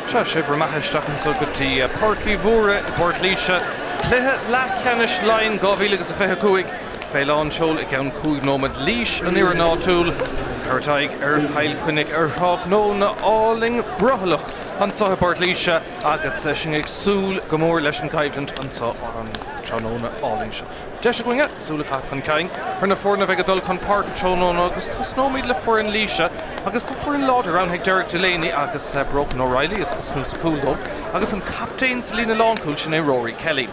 Sibhre maitheisteach so gotí Páirc Mhórdha I Bord Líse Cluiche Leathcheannais Laighean 2025 Féileán seol I gceann 5 nómad Líse an Iar náitiúil Thurtaigh Chail Chainnigh Thrách nó na áling brothalach ansá Bord Líse agus sin ag súil go mór leis an caibhlant ansá an tróna áling se. Deise goinge, súla chun caing, na fórna bheith dul chun Páirc tróna agus tá snómid le fuair an Líse agus tá fuair an láidir an ag Drisleáin agus Broken O'Reilly a snú sa cúldómh agus an captain sa lína lánchúil sin é Rory Kelly.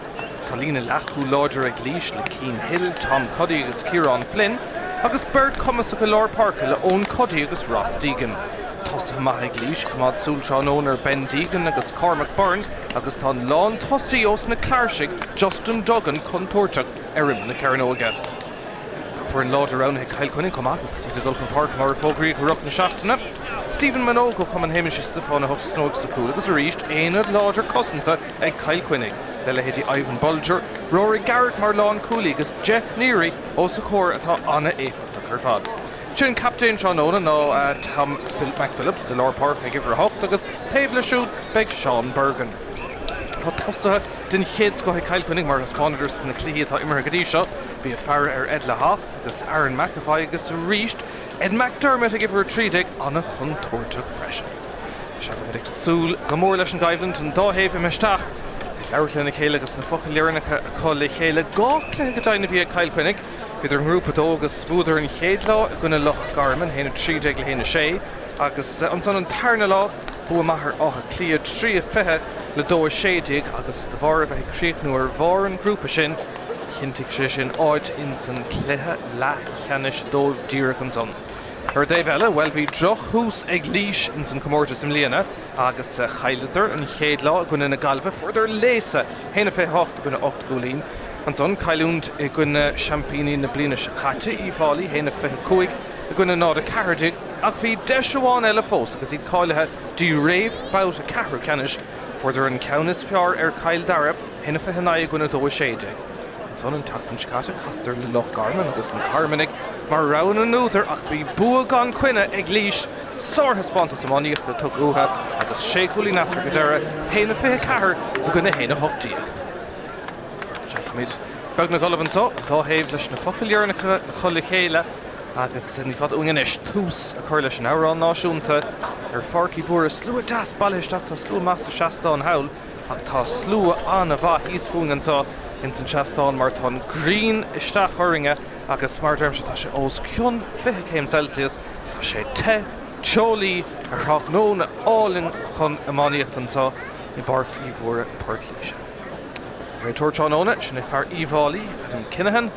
Tá lína leathú láidir ag Líse le Cian Hill, Tom Cuddy agus Ciarán Flynn agus Bird Cumas go Lár Páirc le Owen Cuddy agus Ross Deegan. Tosa maith Líse cumad súltrán ónar Ben Deegan agus Cormac Byrne agus tá lán tosaí os na Cláirsigh Justin Duggan chun tuairteach na Céadaoin. Tá fuair an láidir ann ag Chail Chainnigh cum agus tí dul chun Páirc mar fógraí go ruch na seachtaine. Stephen Minogue go chum an héimiise Stefána Hub Snóg sa cúil agus a ríist éonad láidir cosanta ag Chail Chainnigh le lehéadí Ivan Bulger, Rory Garrett mar lán cúlaí agus Jeff Neary ó sa chóir atá anna éifeachta ar fad. Sin captain Sean Owen nó Tom McPhillips sa Lár Páirc ag ifir hocht agus taobh le siúd beag Sean Bergen. Tá tosathe den chéad go Chail Chainnigh mar responders na clí atá imar go dtí seo, bí a fear Ed Le Haff agus Aaron McAvoy agus a ríist Ed McDermott ag ifir trídig anna chun tuairteach freisin. Se ag súil go mór leis an gaibhlant an dáhéamh imeisteach leabhar na chéile agus na fochail léarnacha a chur le chéile gá cléthe go dtainna bhí Chail Chainnigh Vidir an grúpa dógus fúdar an chéad lá gona loch garman héna 3 le héna 6 agus an san an tarna lá bu maithar átha clia 3 fethe le 2 séidig agus de bhar a bheith críochnú ar bhar an grúpa sin chintigh sé sin áid in san Cluiche Leathcheannais dóibh díreach an son. Ar Dave eile, well bhí droch hús ag Líse in san Comórtas im Líana agus chailetar an chéad lá gona na galbha fuidir léasa héna fé 8 gona 8 gólín. An son cailúnt I gona champíní na blina se chatte I fálaí héna fethe 5 I gona nád a cardig ach bhí 10 amháin eile fós agus iad cáilethe dí réamh bát a cehru ceannis fuidir an ceannas fear ar Cail Darab héna fethe 9 gona 2 séidig. An son an tatan scata castar le loch garman agus an carmanig mar raun an útar ach bhí bua gan cuine ag Líse sártha spánta sa maníocht a tug utha agus sécúlí natra go deire héna fethe 4 a gona héna 8. Seatamid beg na golah antá dáhéamh leis na fochail léarnacha na chola chéile agus ní fad uganis tús a chuir leis an árán náisiúnta ar Páirc Mhórdha slua deas bailaisteach tá slua meas a seachtán hail ach tá slua anna bha híos fúngantá in san seachtán mar tá green isteach thuringe agus mar derm se tá sé os cion 20 Celsius tá sé te teolaí ar thrách nó na áling chun amáníocht antá I Páirc Mhórdha Páirc Líse. Ré tuairteán óna sin fear íhálaí Adam Kinahan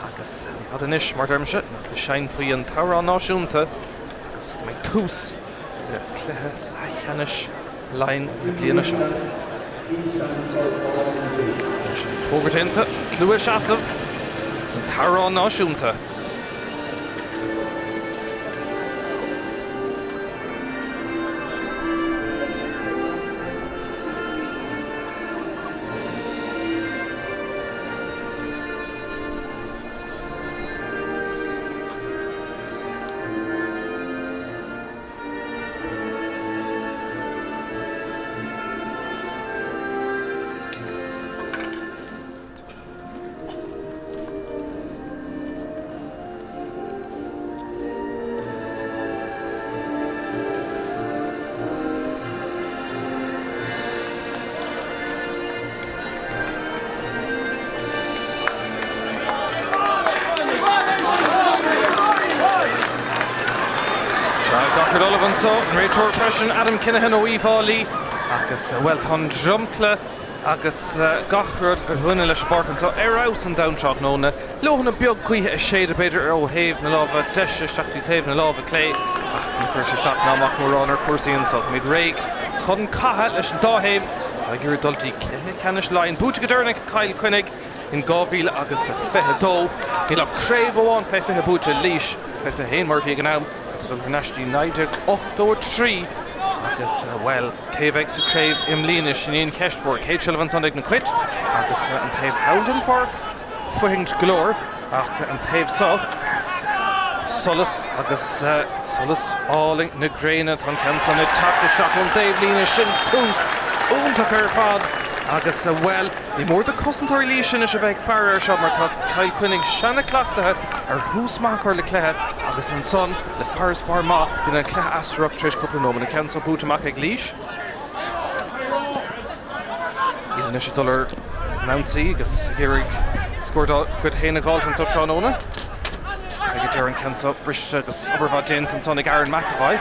agus ní fad inis mar dermse nach go sein faoi an tárán náisiúnta agus go méid tús le Cluiche Leathcheannais Laighean na bliana seo. Sin fógartínta slua seasamh san tárán náisiúnta. An réiteoir freisin Adam Kinahan ó íhálaí agus bhfuil tá drumcla agus gachrad a bhuine leis barcan so ar aus an downtrack nóna lehanna beag cuithe a séad beidir ar ó thaobh na lábha deise seachtaí taobh na lábha clé ach na chuir sé seach náach mórrán ar cuasaíonn míad réig chun cathe leis an dáthaobh tá gur dultaí Cluiche Leathcheannais Laighean búte go dtearnach Chail Chainnigh in 2000 agus 22 ní le Craobh amháin fé fithe búte Líse fé fé héon mar bhí an am National United 8-3 agus well taobh sa Craobh im líana sin éon ceist for Céad Sullivan Sunday na cuit agus an taobh Howden for fuhingt glór ach an taobh so Solas agus Solas áling na gréine tan Kenson I tapta Shacklin Dave Lína sin tús úntaach ar fad agus well ní mór de cosantóir lí sin is a bheith fear seo mar tá Kyle Quinnig seanna clachtathe ar húsmach ar le cléthe agus an son le fearras bar má bína an cléthe astruach tríos cúpla nómh na Kenson bútamach ag Laois. Iad is dullar Mountsy agus Geirig scored good héna gáiltan so Tráchtaire. Ag Darren Kenson bris agus oberfad dint an son ag Aaron McAvoy.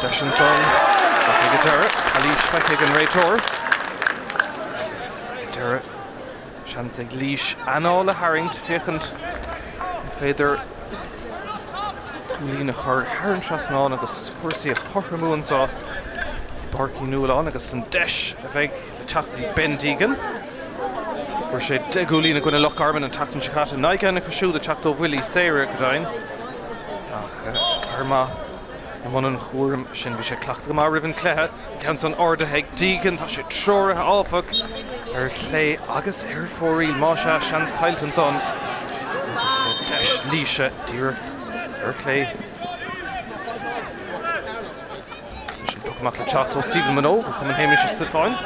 Deis an son ag Darren Laois feic an réitor. Darren chance ag Laois anála haringt fiechant féidir Cúlína chur Haran trasnán agus cuasaí a chorthamú an sá Páirc nualáin agus an deis a bheith le teachtaí Ben Deegan. Fuair sé de Cúlína gona loch arman an tachtan Chicata Laighean a cosisiú de Chéadaoin Willie Sayer godain. Ach fearma na man an chúram sin bhí sé clachta go má rivan cléthe Kenson Mhórdha ag Deegan tá sé tróirithe áfach ar clé agus ar fóríl má se seans cailtan son agus deis líise dír ar clé. Sin buchamach le teachtó Stephen Minogue go chumann héimiis is fáin.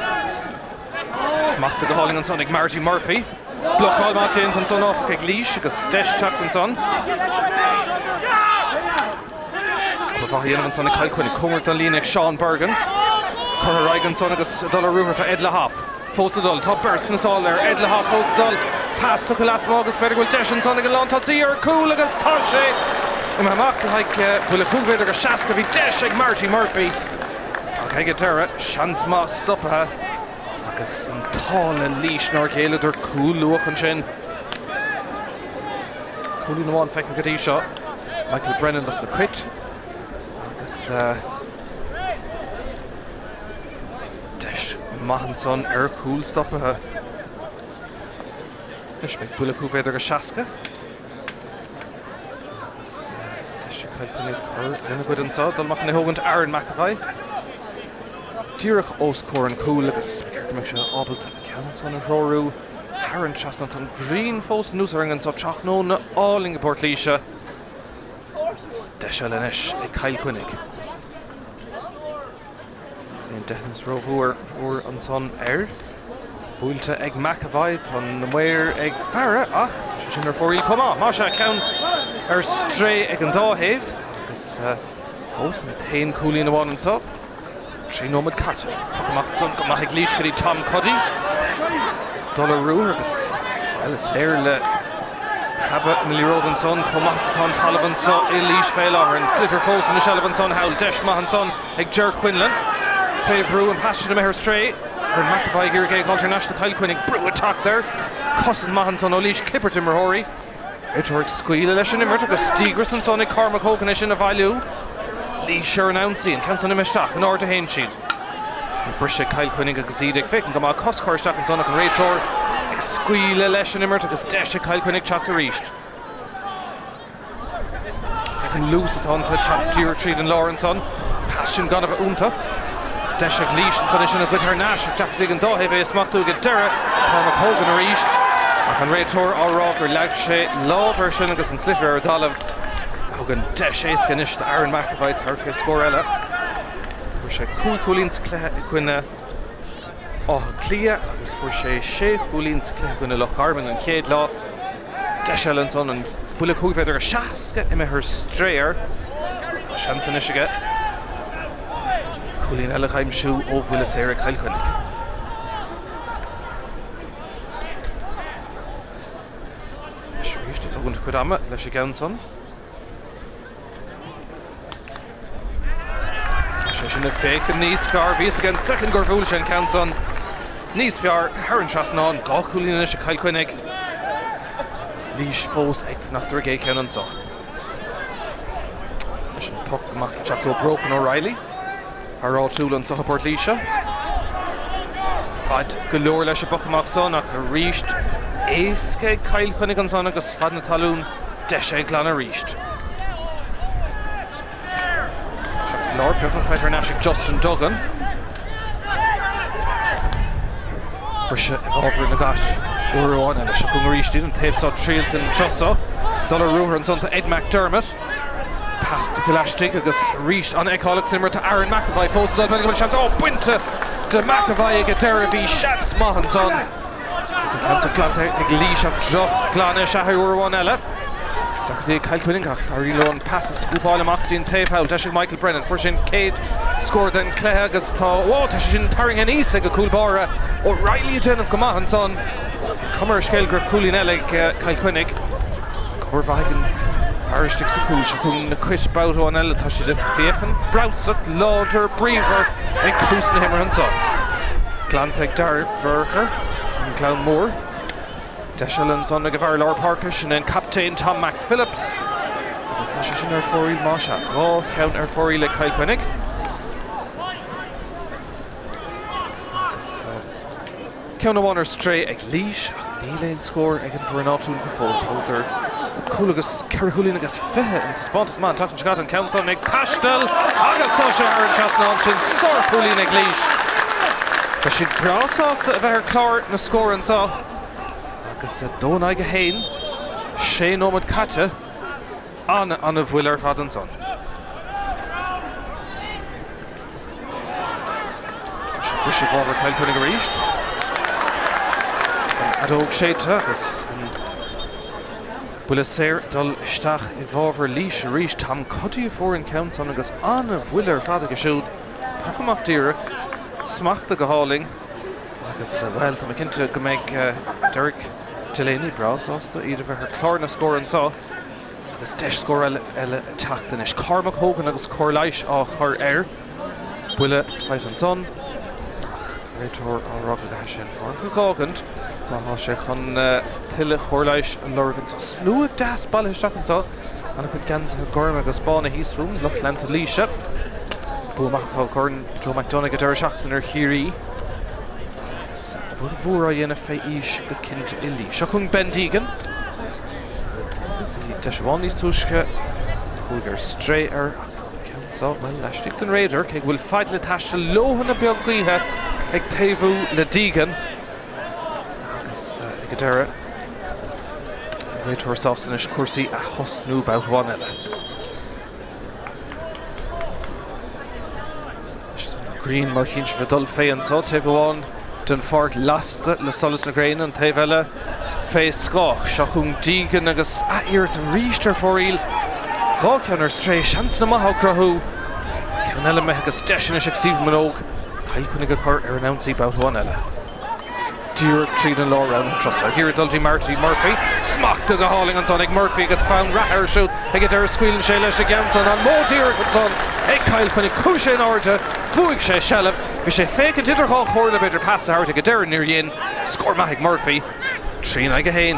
Smachta go háling an son ag Marty Murphy. Blochá má déint an son áfach ag Laois agus deis teachtan son. Bhíanamh an son ag Kyle Quinnig cumairt an líon ag Sean Bergen. Chur Raigan son agus dul a ruúthart a Ed Le Haff. Fósadul, tá Bert na sáil ar Ed Le Haff fósadul. Pass tucha las má agus beidir bhfuil deis an son ag an lán tasaí ar cúil agus tá sé. I meach le haig bhfuil a cúmhéidir agus seaca bhí deis ag Marty Murphy. Ach ag Darren seans má stoppathe agus an tála Laois nar chéile idir cúil luach an sin. Cúlí na bháin feic go dtí seo. Michael Brennan las na quit. Agus deis maithan son ar cúil stoppathe. Is beidh bula cúmhéidir go seaca. Agus deis sé Kyle Quinnig chur lena good an sá dul mach na hógant Aaron McAvoy. Díreach os cór an cúil agus ceirceach se ábalta Kenson a rórú Haran trasnán an green fós núsar an tá Tráchtaire na áling Port Laoise. Deis e lenis ag Kyle Quinnig. Níon deithnas rómhúr an son air. Búilte ag McAvoy tá na muir ag fearra ach tá sé sin ar fóríl comá. Má se ceann ar stré ag an dáhéamh agus fós an tain cúlí na bháin an sá. Trí nómad carte. Pacamach son go maith ag Laois go dtí Tom Cuddy. Dul a rúth agus well is léir le Crabbe Milliród an son Comasatán Talavan so I Laois féil áthar an slitter fós in the Shalavan son hail deis maithan son ag Ger Quinlan. Féhrú an passion am stray. Ar McAvoy gur gé international Kyle Quinnig brew attack there. Cossan maithan son ó Laois clippert in Rory. Itor squeal leis an immert agus Stigras an son ag Cormac Hogan is in a value. Laois ar an Ounsey and Kenton imisteach an Mhórdha hain siad. Brishe Kyle Quinnig agus iad ag féic an go má coscóirteach an son ag an réitor. Ag squeal leis an immert agus deis Kyle Quinnig teach a ríist. Féic an lús atá to teach dír tríd an Lawrence son. Passion gan of a úntach. Deis ag Laois an son is in a Chainnigh ag teach an dáhéh é smachú ag Darren Cormac Hogan a ríist. Ach an réitor árák ar leag sé lábhar sin agus an slitter ar dalamh. Hogan deis éasca inis de Aaron McAvoy thart fé scór eile. Fuair sé cúlín sa cléthe cuine átha clia agus fuair sé cúlín sa cléthe cuine loch arman an chéad lá. Deis eile an son an bula cúmhéidir a seaca imime thar stréir. Tá seans inis aige. Cúlín eile chaimsú ó bhuaile séir Kyle Quinnig. Leis ríiste tugann chud ama leis gceann son. Sin a féic an níos fear bhís again second gur bhúil sin ceann son. Níos fear Haran trasnán gá cúlín inis a Kyle Quinnig. Agus Laois fós ag fnachtar a gé ceann an sá. Leis an puck amach le teachtó Broken O'Reilly. Farrá túil an socha Port Laoise. Fad go leor leis a buc amach son ach a ríist éasca Kyle Quinnig an son agus fad na talún deis ag glan a ríist. Lord Piffin fighter Nashik Justin Duggan. Brisha evolver in the gash. Uruan and a Shakungarishtin and Taves saw Trilton Trusso. Dollar Ruher and son to Ed McDermott. Pass to Cluiche agus reached on Ecolix Nimmer to Aaron McAvoy. Forced that many chance. Oh, Buinte to McAvoy get Derivy chance Mahan son. As a cancer Glante Laoise Joch Glane Shahur one Ella. Dr. Kyle Quinningham Arilon passes scoop all Machdin Tape out. Dashing Michael Brennan for Shin Cade scored then Clare agus Thaw. Oh, Tashin Tarring East like a cool Bora. O'Reilly Jen of Comahan son. Comer Skelgrave Coolin Elig Kyle Quinnig. Comer Vagan Farishtik Sakul Shakun the Quish Bauto and Ella Tashi the Fechen Browsut Lauder Brever and Tusen Himmer and son. Glanteg Dar Verker and Clown Moore. Deschelens on the Gavar Lord Parkish and then Captain Tom McPhillips. Agus Tashin ar Foril Masha. Raw count ar Foril like Kyle Quinnig. Count of honor stray ag Laoise. Níl score again for an outune before folder. Coolagus Carahulin agus Fehe and Spontus man talking Scott and counts on Nick Tashdell. Agus Tasha Aaron Chasnanchin Sor Coolin ag Laoise. But she'd browsast of her Clark na score and saw. Agus Don Iga Hain. Shane Omid Katja. On a Willer Fadenson. Bishop over Kyle Quinnig reached. Adog Sheita agus Bullasair dul Stach Evover Laoise reached Tom Cuddy for in counts on agus Anna Willer Fada Gashud Pakamach Dirk Smacht the Gahaling agus well to McIntyre go make Derek Delaney Browse the either for her Clorna score and saw agus Desh score Ella Tachtanish Cormac Hogan agus Corlish her air Bulla fight on son Raitor or Rocket Hashin for Hogan Mahashe on Tille Corlish and Lurgan so slew das ball his shot and saw and I could get to Gorma go spawn a he's from Luchland to Laoise Bo Machal Corn Joe McDonagh at our shot in her Hiri Vura in a feish go kind illy Shakung Ben Deegan Deshawanis Tushka Huger Strayer so well Lashington Raider Keg will fight the Tash Lohan a Biogiha Eg Tevu Le Deegan Gadera Raitor Sausanish Kursi a Hosnu about one Ella Green Markinch Vidal Fayan so Tevuan Den Fort Last Le Solis na Grain and Tevella Face Skoch Shachung Deegan agus Air to Richter for Il Rockner Stray Chance na Mahau Craobh Canella Mehagas Deshinish Stephen Minogue Kyle Quinnig Cur announce about one Ella Dear Treed and Law round Trussa. Here at Dulty Marty Murphy. Smack to the hauling on Sonic Murphy gets found Rahar shoot. I get her squealing Shayla Shiganton on Mo Dear Gunson. Egg Kyle Quinnig Kusha in order. Fuig Shay Shalev. Vishay fake and Titter Hawk Horla better pass the heart to get there near Yin. Score Mahig Murphy. Chainnigh Hain.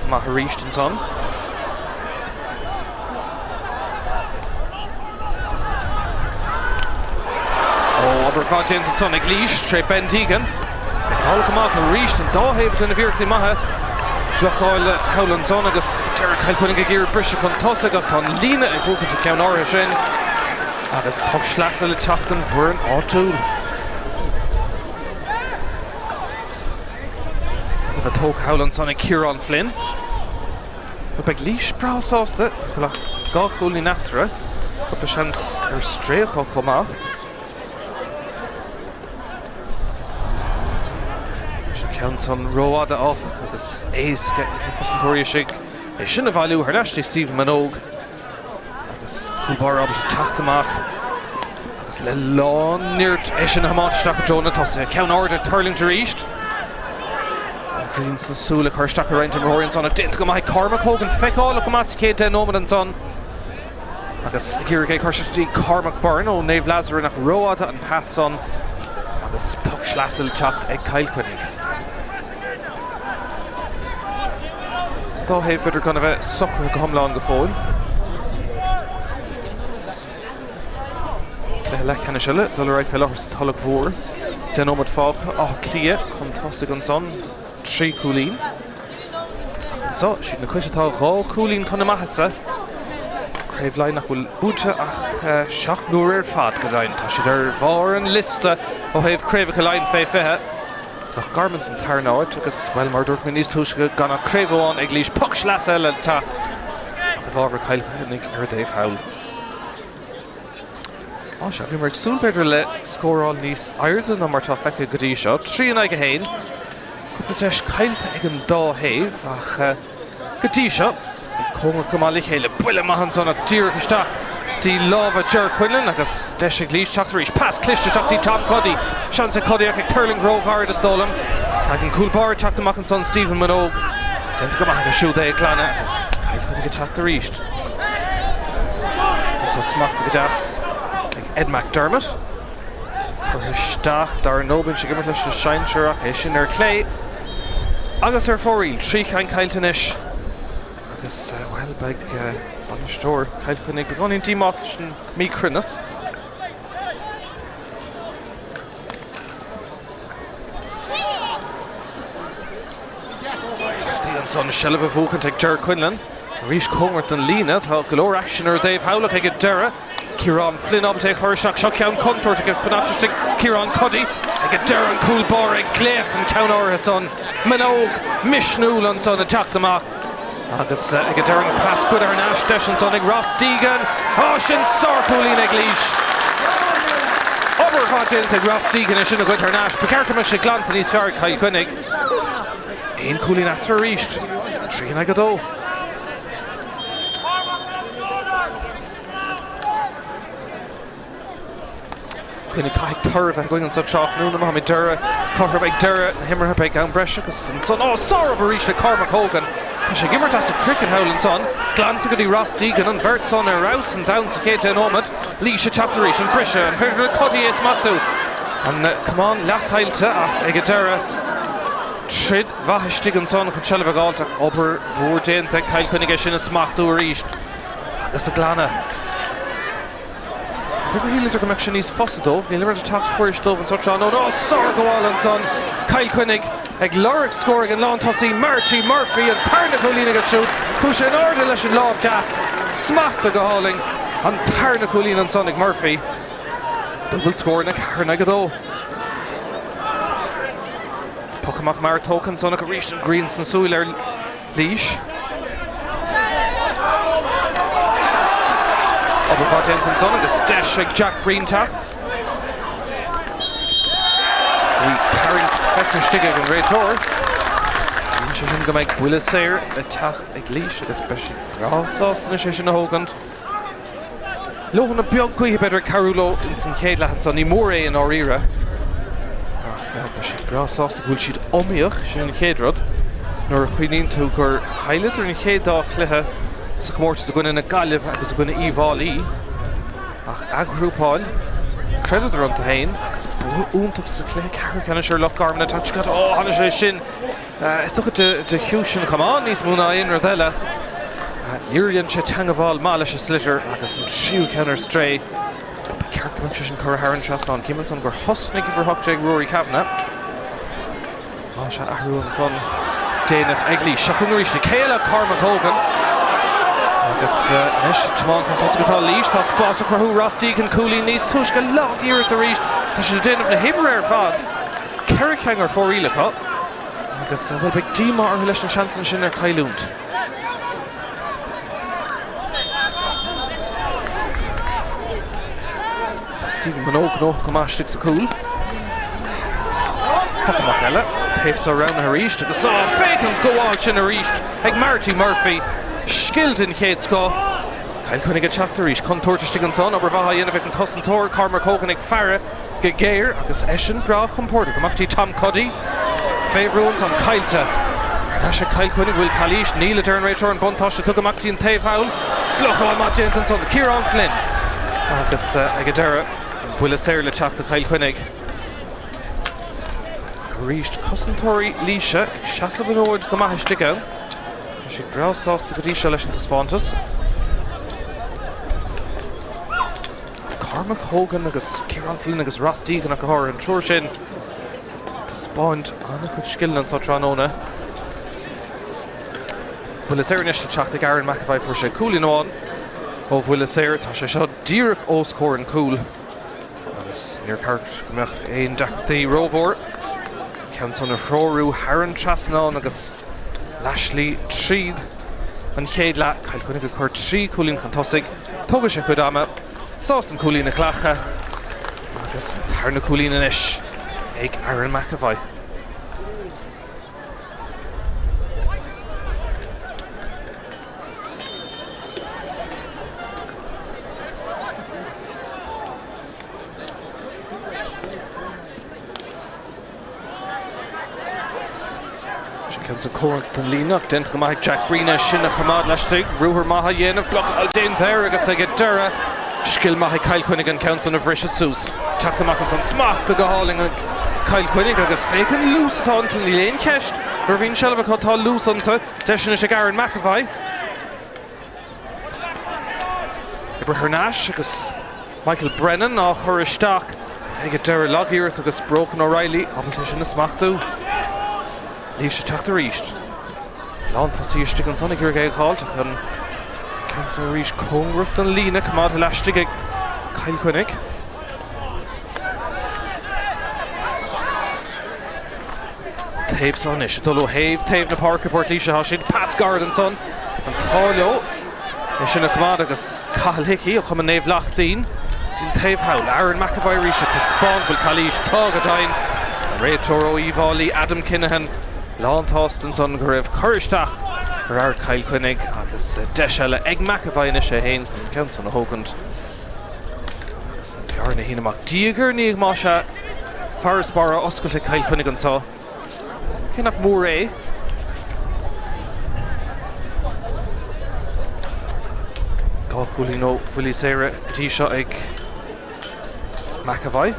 Maharish and son. Aberfant and son ag Laoise Trey Ben Deegan Fekal Kamach reached and Dawhavet in a Virti Maha Blochail Howland son agus Derek Kyle Quinnig gear Brisha con Tosa got on Lena and broken to Count Orishin agus Puck Schlassel Chapton for an O'Toole with a talk Howland son ag Kieran Flynn but ag Laoise Browsauce the Gach Holy Natra but the chance er Streich o Choma Count on Roada off agus Ace get Concentoria Shig they shouldn't have value her actually Stephen Minogue agus Kulbar able to Tachtamach agus le lawn near Eshin Hamont Stack Jonah Tossa Count order Turling to reached Greens and Sulik her Stack around to Mahorian son didn't go my Cormac Hogan feck all of Kamasike Den Omen and son agus Girigay Kershti Cormac Byrne o Nave Lazar and Roada and pass on agus Puck Schlassel Chacht ag Kyle Quinnig Though have better kind of a soccer go home long the foil. Leathcheannais Shille, Dollar right fell off the Tulloch Vor. Den Omid Fog, Clia, come tossing on son, 3 Coolin. So, she'd na Quiche Raw Coolin Conamahasa. Craobh Lein bhfuil búta ach seach nuair fad go dainn. Tá si ar bhar an lista ó thaobh Craobh Lein fé fithe. Nach garmans an tarnáid agus well mar dúirt mé níos túisce gan an Craobháin ag Laois puck sleas eile tacht. Ach bhar Chainnigh ar Dave Howell. Se bhí mar agsúil beidir le scóráil níos airde na mar tá feice go dtí seo. 3-1 héin. Cúpla deis caiilte ag an dá thaobh ach go dtí seo. Cóngar go mála chéile buile maithan san a tír isteach. Dí lámha Ger Quinlan agus deis ag Laois teachtaríis. Pass Cluiche teachtaí Tom Cuddy. Seansa Cuddy ag Hurling Grove hard is dólam. Ag an cúlbar teachtamach an son Stephen Minogue. Denta go maith go siúd é glanna agus caiil go teachtaríist. So smachta go deas. Ed McDermott chuisteach dar nóbann sé gimar leis seinseach é sin ar clé agus ar fóraí trí caiilte inis agus well beag banisteoir Chainnigh beáinn tíach sin mícrinnas Tartaí an son sellh bhúchan ag Ger Quinlan rís cómart an lína tá golóir action ar Dave Howell ag go deireadh Kieran Flynn up take her shot ceann contour to get fantastic Kieran Cuddy ag a deir an cool bar ag Léach an ceann his son Minogue Mishnúil an son attack amach agus ag a deir an pass good ar an Ash Desh an son ag Ross Deegan sin sarpúlín ag Laois Oberfáint ag Ross Deegan sin a good ar Nash Páirc me sé glanta níos fearr Chainnigh Aon cúlín after ríist 3-1 go dó Cúnig caiig turf going on such off noon Mohammed Dura Corher by Dura and Himmer by Gown Brescia and son sorrow Barisha Cormac Hogan Tasha Gimmer Tas a cricket howling son Glan to go Ross Deegan and Verts on a rouse and down to Kate and Omid Leisha Chapterish and Brescia and Federal Cuddy is Matu and come on Lachhailta Egadera Trid Vahistig and son Chelva Galtak Ober Vordente Kyle Cunnigish in a Smachtu reached that's a glana The really took a machine is Fossadov, nearly to attack first Dove and touch on. No, sorry, go on and son. Chainnigh, ag Lorick scoring and Lawn Tossie, Marty Murphy and Páirc Leaning a shoot. Push in order, Leshin Law of Gas. Smack the Hurling and Páirc Leaning and Sonic Murphy. Double score in a Carnagado. Puckamak Mar Token, Sonic reached and Greens and Suiler Laois. Oberfáint an son agus deis ag Jack Breen tacht. Bhí Páirc feicear stigig an réiteoir. Agus sin go mbeidh buile saoir a tacht ag Laois agus beisi brásásta sé sin na hógant. Lóhan na beag cuithe beidir carúló in san chéad leat san ní mór é an áíre. Beisi brásásta bhfuil siad omíoch sin an chéad rud. Nuair chuoiníonn tú gur chailead ar an chéad dá cluiche sa chmórtas a gine na gaileh agus a gine íháilí ach agrúpáil creditor an hain agus úntaach sa clé ceir cena seir lech garmna tuiscad hána sé sin is tucha de hiúsin chamán níos múna aon eile níoríonn sé teangaháil má leis a slitir agus an siú cenar stré ceirceach sin chur thrann seaán címan san gur thosnig bhar thugte ag Rory Kavanagh se ahrú an son déanamh ag Laois seachúnarí na céile Cormac Hogan agus nes Tomán can tosa gotá Laois tá spás a chruthú Ross Deegan cúlí níos túis go lách íir a ríist tá sé déanamh na himre ar fad Ceirceang ar fórílacha agus bhfuil beag díma ar leis an seansan sin ar chailúnt Tá Stephen Minogue nóch go máistigh sa cúl Puckamach eile taobh sa round na ríist agus féic an gomháil sin a ríist ag Marty Murphy Skilled in chéad sco Chainnigh a chaptaríis contoirteiste an son aber bhaithe dhéanamh an cosantóir Cormac Hogan ag fearre go géir agus éisin brach an Páirc gomachtí Tom Cuddy féhrúins an caiilte Ar sé Chainnigh bhfuil Calís níl a dernréiteir an buntáiste tu gomachtí an taobh Howell Glucha má déint an son Kieran Flynn agus ag a deire an buile saoir le teachta Chainnigh go ríist cosantóirí Laoise ag seasamh an óid go maithiste ann Si brásásta go dtí seo leis an taspántas. Cormac Hogan agus Kieran Flynn agus Ross Deegan a go háir an trúir sin. Taspáint anna chud scillan sa tránóna. Bhfuil is éireaniste teachta Aaron McAvoy fuair sé cúlín óin. ó bhfuil séir tá sé seo díreach ó scór an cúl agus níor ceart gombeach éon deachtaí rómhór ceann son na thróirú Haran Trasnán agus Lashley tríd an chéad le cael chuinnig go chuir trí cúlín chun tosaigh tugadh sé chud ama sást an cúlín na cleacha agus tar na cúlín inis ag Aaron McAvoy. Comes a cork den líach dent go maith Jack Brina sin a chamad leistigh ruúthar maithe dhéanamh bloch al déantair agus ag dura skill maith Kyle Quinnig an count on a bhris sús teachta amach an son smacht a go háling Kyle Quinnig agus fécin lús atá an líon ceist ar bhín seilbh chutá lús anta deisina sé Aaron McAvoy Hurling agus Michael Brennan á chur isteach ag dura Laighean agus Broken O'Reilly ábalta sin na smachtú Líomh sé teachta ríist. Lán tá síiste an sanna gur gaag cháilte chun ceann sa ríist cóngracht an lína cumad leistigh ag Kyle Quinnig. Taobh son is, dul ó taobh na Páirc Port Líise haisiid, pas guard an son, an táileo is sin na cumad agus Cathal Hickey ó chum an néamh lachtaín, dín taobh hail, Aaron McAvoy ríiste tá spáin bhfuil Cluiche Tágadain, réiteóir ó Íválaí Adam Kinahan, Lán Tástan son go raibh chuiristeach ar Kyle Quinnig agus deisile ag McAvoy na sé héin ceann son na hógant. Agus an fear na híine amach díogar níag má se Forest Bar oscailte Kyle Quinnig antá. Cinnach mór é. Dá chúlí nó bhuilí séire gotí seo ag McAvoy.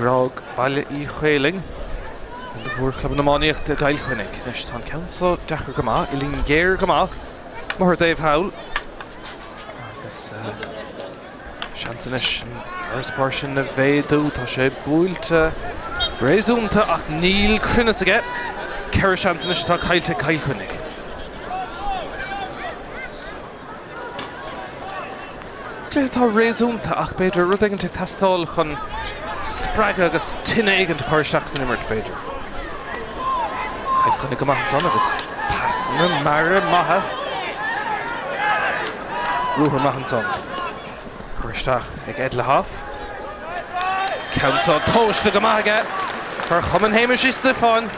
Grog baile í Chainnigh an bhór club na máíocht a Kyle Quinnig. Nes tá ceansa dechar go maith, i líon géir go maith, Mhórdha hail. Agus seantanis an Forest sin na bhéadú tá sé buailte réasúnta ach níl crunas aige. Ceir seantanis tá caiilte Kyle Quinnig. Clé tá réasúnta ach beidir rud éigean teag tastáil chun Sprague agus tinne éigean de chuiristeach san imirt beidir. Kyle Quinnig go maith an son agus passanna mara maithe. Ruúthar maith an son. Chuiristeach ag Ed le Haff. Ceansa tóiste go maith aige. Chuir chumann héimeis is de fáin.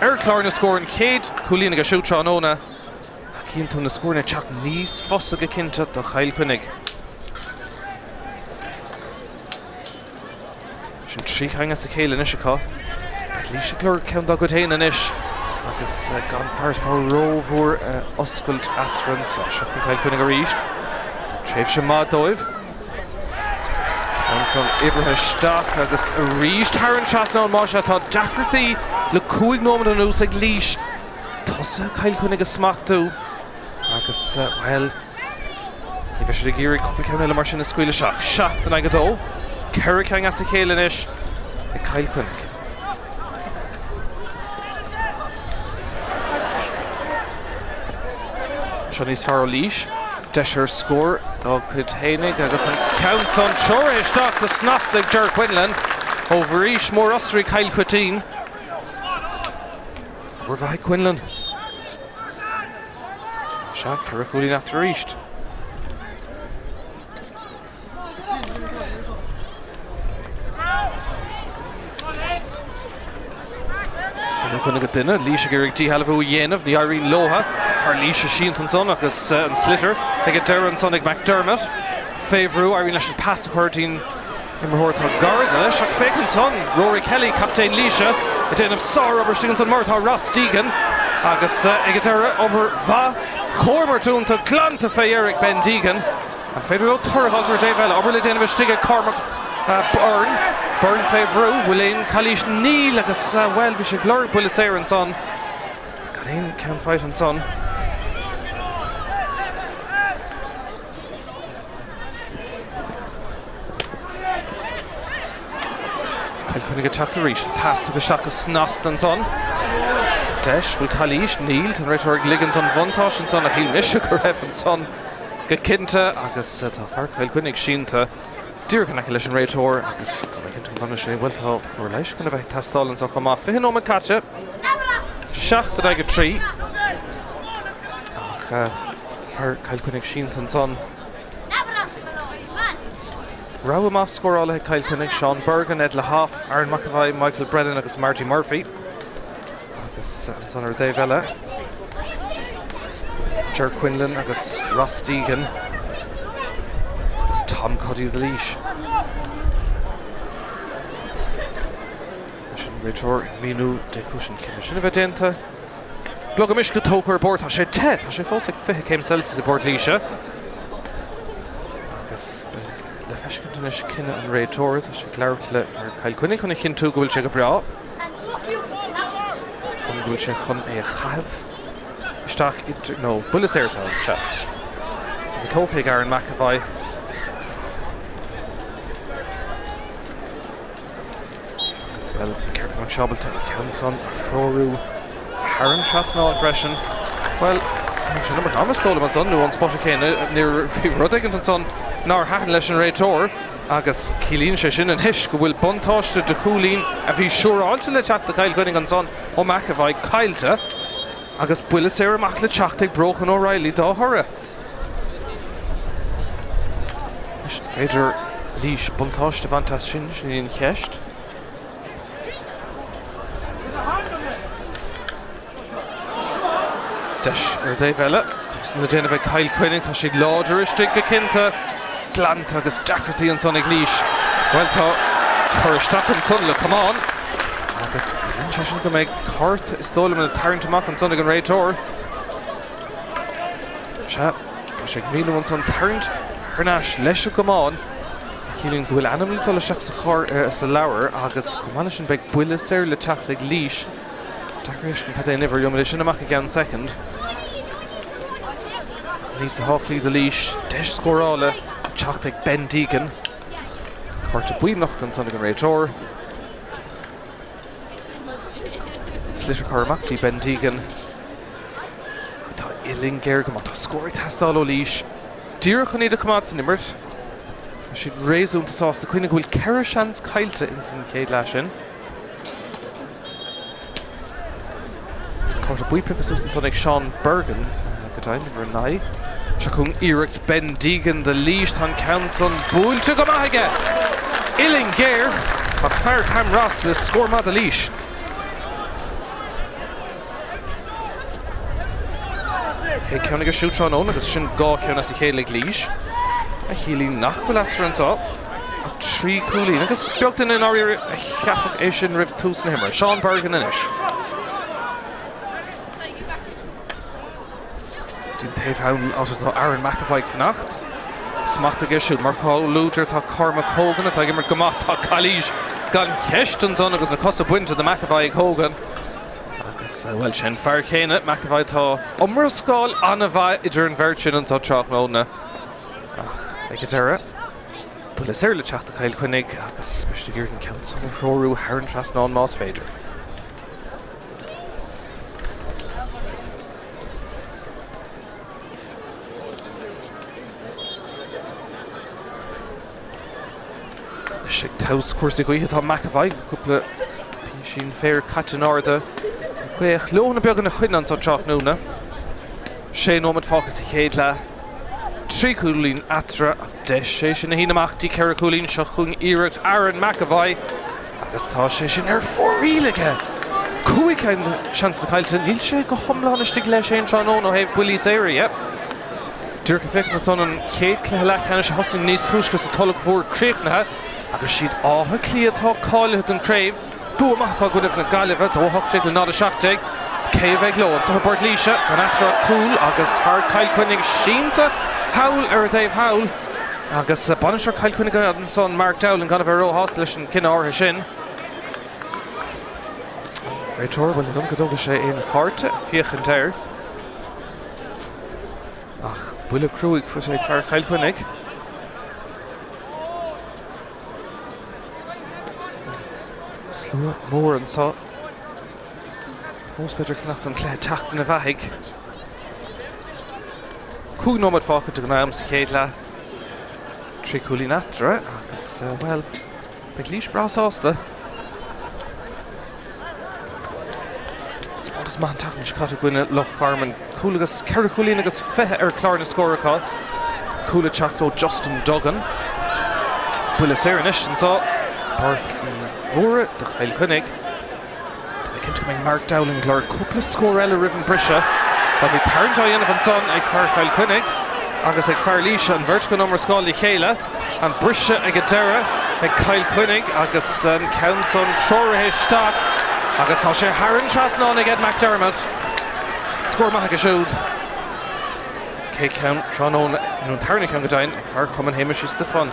Clár na scóir an chéad cúlín go siúteán óna. A cínta na scóir na teach níos fosa go cinnte do Kyle Quinnig. Sin trí hanga sa chéile is aá. Líise glór ceann dá go héana inis agus gan Forest Bar rómhór oscailt atran sa seachn Kyle Quinnig a ríist. Tréimh sin má dóibh. Ceann son ibrithe isteach agus a ríist Haran Trasnán má se tá deachirtaí le 5 nómad an ús ag líis. Tosa Kyle Quinnig a smachtú agus well ní bheith sé géirí cúpla ceann eile mar sin na scuile seach. Seach den aige dó. Ceirc hanga sa chéile inis ag Kyle Quinnig. Seo níos fearr ó líis. Deisir scór dá chud Chainnigh agus an ceann son seoir isteach go snastig Ger Quinlan ó bhríos mór osraí Kyle Quintin. Bhur bheith Quinlan. Se ceir chúlín aftar ríist. Chunna go duine, Líise gur ag díhalbhú dhéanamh ní airíonn lótha, chur Líise síont an son agus an slitter ag deireadh an son ag McDermott. Féhrú airíonn leis an pas a chuirtín i Mhórdha Garda leis ach fécinn son Rory Kelly, captain Líise, a déanamh sár obair stígann son Mhórdha Ross Deegan agus ag deireadh obair bha chóirmartúnta glanta fé Eric Ben Deegan an féidir ó tuirhaltar Dave Ella, obair le déanamh stigad Cormac Burn féhrú, bhfuil éon Cluiche níl agus well bhí sé glór bhfuil séir an son. Got éon ceann fight an son. Cael Cúnig a teachta rís, pass to go seach go snost an son. Deis, bhfuil Chailís, Níl, an réiteoir ligant an bhaintáis an son a hí misise go raibh an son go cinnte agus tá fear Cael Cúnig sínta dúrcha nach leis an réiteoir agus tá mé cinnte bana sé bhfuiltá ó leis gona bheith testálann sa chumá fihin ómad caite. Seachta ag go trí. Ach, fear Cael Cúnig sínta an son. Rá más scórála Cael Cúnig, Sean Bergen, Ed Le Haff, Aaron McAvoy, Michael Brennan agus Marty Murphy. Agus an son ar Dave Ella. Ger Quinlan agus Ross Deegan. Agus Tom Cuddy the Leash. Leis an réiteoir míú de cúsin cinne sinna bheith déanta. Blog amis go tócar bord, tá sé tá sé fós ag 50 Celsius i Bord Líse. Agus le feiscint is cinne an réiteoir, tá sé gleirt le fear Cael Cúnig chuna chin tú go bhfuil sé go breá. San bhfuil sé chun é a chaibh. Isteach nó bulas airtá se. Go tócaigh Aaron McAvoy. Agus well Cearc Mac Seobalta ceann son a chróú Haran Trasná an freisin. Well, sé number gamas tóla an son nó an spot chéine níor rudagant an son nar hatan leis an réiteoir agus cílíonn sé sin an his go bhfuil buntáiste de chúlín a bhí siúráilte le teachta Cael Cúnig an son ó McAvoy cailte agus buile sé amach le teachta ag brochan O'Reilly dá thora. Féidir Líis buntáiste bhaintas sin sin cheist. Deis ar Dave Ella, cosn le déanamh Cael Cúnig tá siad láidir istigh go cinnte glant agus deacrataí an son ag Líis. Well tá chuiristeach an son le cumán agus cílíonn sé sin go méid cart istóla na tarrant amach an son ag an réiteoir. Se, tá sé ag míú an son tarrant thurnáis leis a cumán a cílíonn go bhfuil anam le seach sa chóir sa leabhar agus cumáile sin beag buile séir le teachta ag Líis. Deacréis an cadé niver yomad sin amach again second. Níos a háchtaí de Líis, deis scórála teachta ag Ben Deegan. Cuirte buimnacht an son ag an réiteoir. Slitter Carmactí Ben Deegan. Tá Iling Géir go tá scóir testáil ó Líis. Díreach an iad a chumad san imirt. Siad réasúnta sásta Cúnig bhfuil ceithre seans cailte in san céad leis sin. Cuirte buiprichas ús an son ag Sean Bergen go daim ar an nai. Se chun iirecht Ben Deegan de Líis tan ceann son búilte go maithaige. Iling Géir ach fear Cam Ross le scór de Líis. Cé ceannig a siútrán ón agus sin gá ceann as i chéad ag Líis. A chilín nach bhfuil atar an sá. Ach trí cúlín agus beagtain in áir a cheapach é sin ribh tús na himar. Sean Bergen inis. Dún taobh hawn átá Aaron McAvoy fannacht. Smachta gisisiú mar lúidir tá Cormac Hogan a tá mar gomach tá Chailís gan cheist an son agus na costa buinte de McAvoy ag Hogan. Agus well sin fear chéine McAvoy tá omar scáil anna bhaith idir an bheirt sin an tá Tráchtaire. Ag go deire. Bula séir le teachta Cael Cúnig agus speiste gur an ceann son a chróú Haran Trasná an más féidir. Sig taus cuasaí go tá McAvoy cúpla sin fér caite áda. Gweich leona beag na chuinean sa Tráchtaire. Sé nómad fáchas i chéad le trí cúlín atra deis sé sin na hína amachtaí ceithre cúlín seo chun iirecht Aaron McAvoy agus tá sé sin ar fóríige. Cúig an seans na cailte níl sé go thomláin istigh leis sé an tránón ó héobh builí éire, yep. Dúrcha féic na son an chéad cléthe Leathcheannais se hosting níos thuiscas a toladh mhór críochnathe agus siad átha clíadtá cáilethe an Craobh dú amachá go raibh na gaillimhe dóthachtaigh le nád a seachtaigh céimh ag lóid sa Bord Líse gan atra cúil agus fear Cael Cúnig sínta hawl ar Dave Hawl agus banisir Cael Cúnig an son Mark Dowling gan a bheith róthas leis an cinne átha sin. Réiteoir bhfuil gom go dóga sé in cháirte fiochan deir. Ach buile cruúig fu sé ag fear Cael Cúnig. Clua mór an sa. Fós beidir fnacht an clé tacht in a bhaig. Cúg nómad fácha do gnáim sa céadla. Trí cúlí natra, agus, well, be Cluiche bras ásta. Spórt is man tachan sicata gwine Loch Carman. Cúlagus, ceir cúlín agus fethe clár na scóracha. Cúla teachtó Justin Duggan. Buile séirnis an sa. Páirc I Mhórdha de Chainnigh. Cinnte go Mark Dowling glár cúpla scór eile riven brise. A bhí tarntá dhéanamh an son ag fear Chainnigh. Agus ag fear Laoise an bhirt go nómar scáil Míchéal. An brise ag a deire ag Chainnigh agus an count son seoirithe isteach. Agus tá sé Haran Trasnán ag Ed McDermott. Scór maith go siúd. Cé count tránón nó tarnig an godain ag fear chuman héimis is de fun.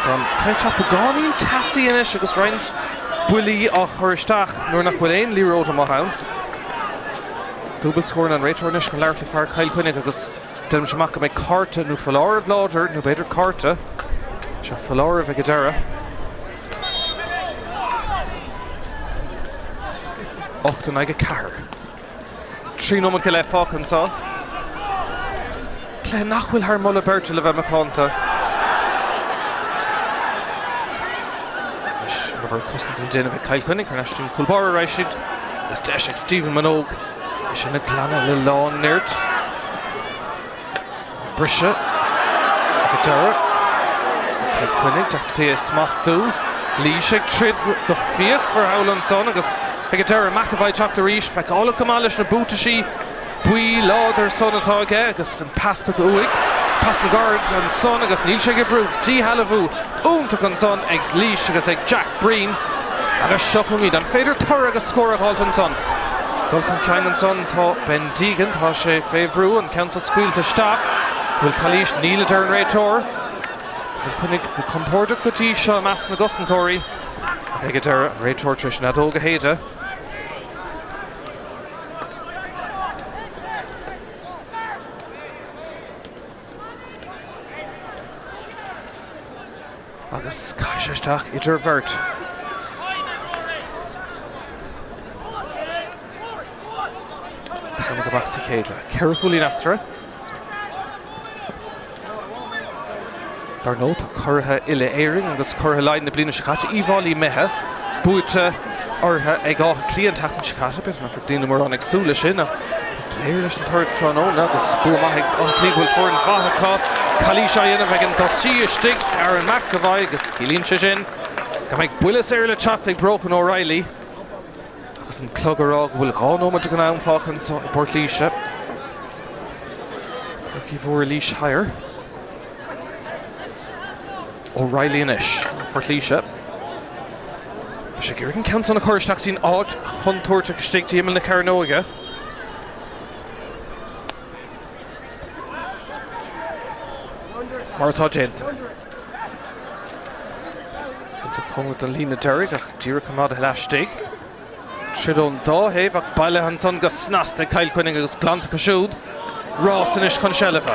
Don cléitach bagáín tasí inis agus roiint builí á chuiristeach nuair nach bhfuil éon líród am hain. Dúbal scór an réitornis go leir le fear Chainnigh agus dem semach go méid carta nó falláir láidir nó beidir carta. Se falláir ag a deire. 8 ag a ceair. 3 nómad go le fácan tá. Clé nachhfuil thar molla berta le bheith macánta. Nabar cosintí déanamh Chainnigh ar neistún Culbáir Rashid. Agus deis ag Stephen Minogue. Is sin na glanna le lán nirt. Brise ag a deire. Chainnigh deachtaí smachtú. Laoise ag trid go fíoch for howlan son agus ag a deire McAvoy teachta ríis feic ála cumális na búta sí. Bui láidir son atá aige agus an pasta go uig. Pas na guard an son agus níl sé go brú dí halahú. Úntaach an son ag Laoise agus ag Jack Breen. Agus seochungí an féidir tar agus scór a háilt an son. Dulcan ceann an son tá Ben Deegan tá sé féhrú an ceann sa scuil isteach. Bhfuil Cluiche níl idir an réitor. Chainnigh go compórdaach go dtí seo meas na gosantóirí. Ag a deire an réitor tris na dóga héide. Agus caiisisteach idir bhirt. Tána go bach sa céadla. Ceir cúlí natra. Dar nó tá curtha ile éiring agus curtha leid na blina sicata íháilí methe. Búite ortha ag á clíon tatan sicata bit nach dtíana mar an agsúla sin ach is léir leis an tuirt tránón agus bú maith an clíhfuil fór an bhathacha. Cluiche dhéanamh ag an dosí istigh ar an McAvoy agus cílíonn sé sin. Go mbeidh builis éir le teacht ag Broken O'Reilly. Agus an clogárá bhfuil gánómad go an fácan i Bord Laoise. Páirc I Mhórdha Laoise higher. O'Reilly inis for Cluiche. Sé gur an count an a chuiristeachtaín áid chuntóirte go stig díomil na Carnóige. Mar atá déanta. Cynta cumad an lína deireadh ach díra cumad a leistigh. Tridón dáhéh ach baile an son go snasta Chainnigh agus glanta go siúd. Rás inis chun seilefa.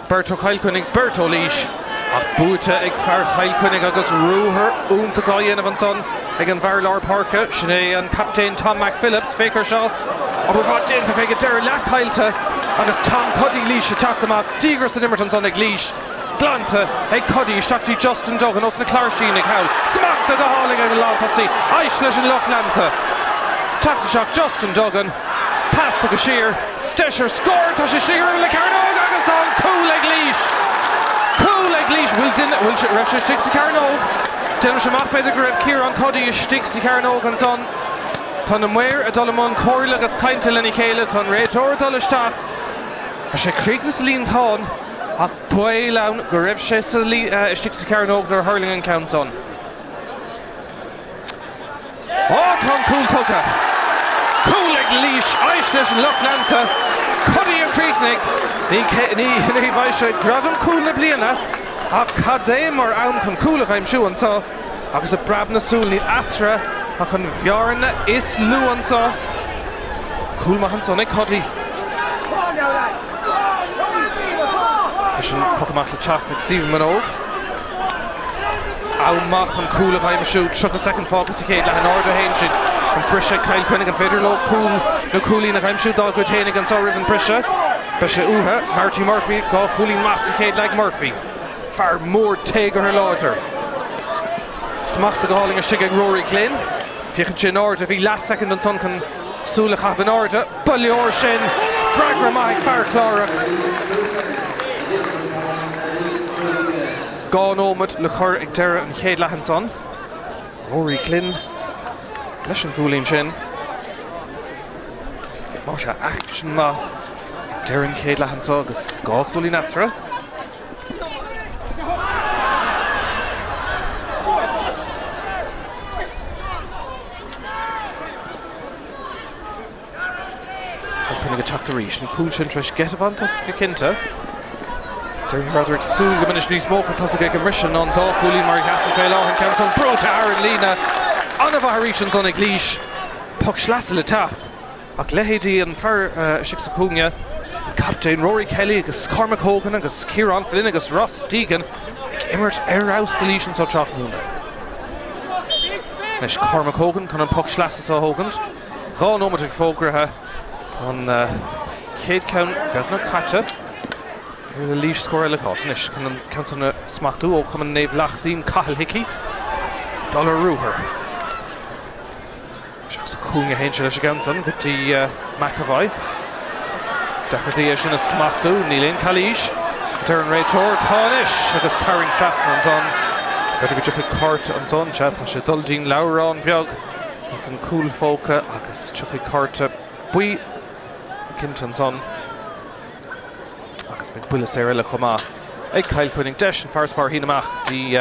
Berto Chainnigh, Berto Laoise. Ach búite ag fear Chainnigh agus rúthar úntaach á dhéanamh an son ag an bhar lár Páirce. Sinné an captain Tom McPhillips fécar seo. Aber bhá déantach ag a deir lechailte agus Tom Cuddy Laoise teachtamach dígur san imirt an son ag Laoise. Glanta ag Cuddy isteachtaí Justin Duggan os na Clarshín ag hail. Smachta go háling ag an látasí. Aish leis an loch lanta. Teachta seach Justin Duggan. Pasta go siar. Deisir scór tá sé siar le Carnóg agus tá an cúil ag Laoise. Cúil ag Laoise bhfuil raibh sé stig sa Carnóg. Déanam sé maith beidir go raibh Kieran Cuddy is stig sa Carnóg an son. Tá na muir a dul amón cóirla agus cainte le Míchéal tá an réitor dul isteach. A sé críoch na sa líon táin ach buil ann go raibh sé stig sa Carnóg nar Hurling an count son. Tá an cúil tucha. Cúil ag Laoise aish leis an loch lanta. Cuddy an Chainnigh. Ní bhaid sé grad an cúil na bliana ach cadé mar ann chun cúlach aim siú an sa agus a brab na súl ní atra ach an bhearanna is lú an sa. Cúil maith an son ag Cuddy. Is an pocamak le teacht ag Stephen Minogue. Iomána an cúla bhaim siú, 3 second focus I chéad le an Mhórdha hain sin. An brise Kyle Chainnigh an féidir lo cúl na cúlí na chaim siú dá go Chainnigh an saoirh an brise. Brise uha, Marty Murphy, gá cúlín mass I chéad le Murphy. Far mór téig ar láidir. Smachta go háling a sigag Rory Glynn. Fiochan sin Mhórdha bhí last second an son can súla chaf an Mhórdha. Bullóir sin, fragra maig far clárach. Gán ómad le chur ag deire an chéad leathan son. Rory Glynn leis an cúlín sin. Má se action má ag deire an chéad leathan son agus gá cúlín atra. Chainnigh go Tráchtaire an cúl sin treis get a fantastic go cinnte. Derry Roderick soon go minis níos mócha tosa go mission an dá cúlín mar gas an féil áhan ceann son brúta Aaron Lína anna bhathríis an son ag Cluiche puck slasa le tacht ach lehéadí an fear sic sa cúnge Captain Rory Kelly agus Cormac Hogan agus Kieran Flynn agus Ross Deegan ag imirt aus de líis an so Tráchtaire. Leis Cormac Hogan chun an puck slasa sa Hogan gá nómad ag fógrathe an chéad ceann beag na chatte. The Leash score le Cotnish can on a smachtú ó chum an néamh lachtaím Cathal Hickey Dollar Rúthair. Seachas a chúnga hain se leis a gansan go tí McAvoy. Deachirtí sin a smachtú Nílín Calíis Darren Raytor Tánis agus Tarring Trasman an son. Beidir go tucha cart an son se tá sé duldín Laois beag an san cúl fóca agus tucha carta buí cinnte an son. Agus big bulas éile chumá ag Kyle Chainnigh deis an farspár hínaach dí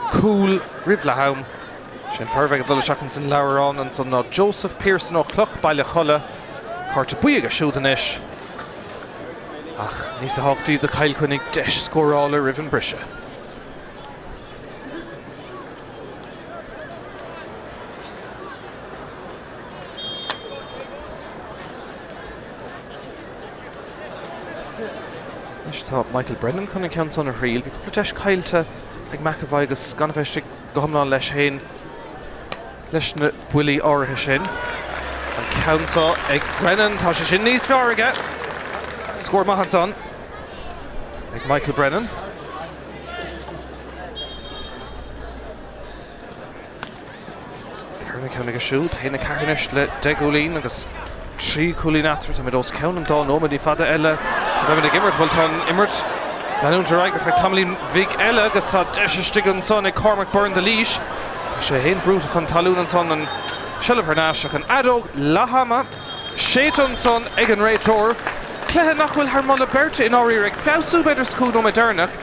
cúl ribhlatham sin farbheith dul seachas an Laois an son ná Joseph Pearson ó Cluch baile cholle carta buí go siúdanis ach níos a háchtaí de Kyle Chainnigh deis scórála ribh an brise. Tá Michael Brennan chun an ceann son a riil, bhí cúpla deis caiilte ag McAvoy agus gan bheiste go hamná leis hain leis na builí áirithe sin. An ceann ag Brennan tá sé sin níos fearige. Scór maithe son ag Michael Brennan. Tarna Chainnigh a siúd, héna carnis le 10 cúlín agus 3 cúlín atra tá dós ceann an dá nómad í fada eile. Bheith ag imirt bhil tá imirt leúntar aige fe tamlín bhíg eile agus tá deisiste an son ag Cormac Byrne de Laois. Tá sé héon brúta chun talún an son an Siilbhar náiseach an adóg Lahama séit an son ag an réitor. Cléthe nach bhfuil Harmona Berta in áirí ag feabhsú beidir scún ó Modernach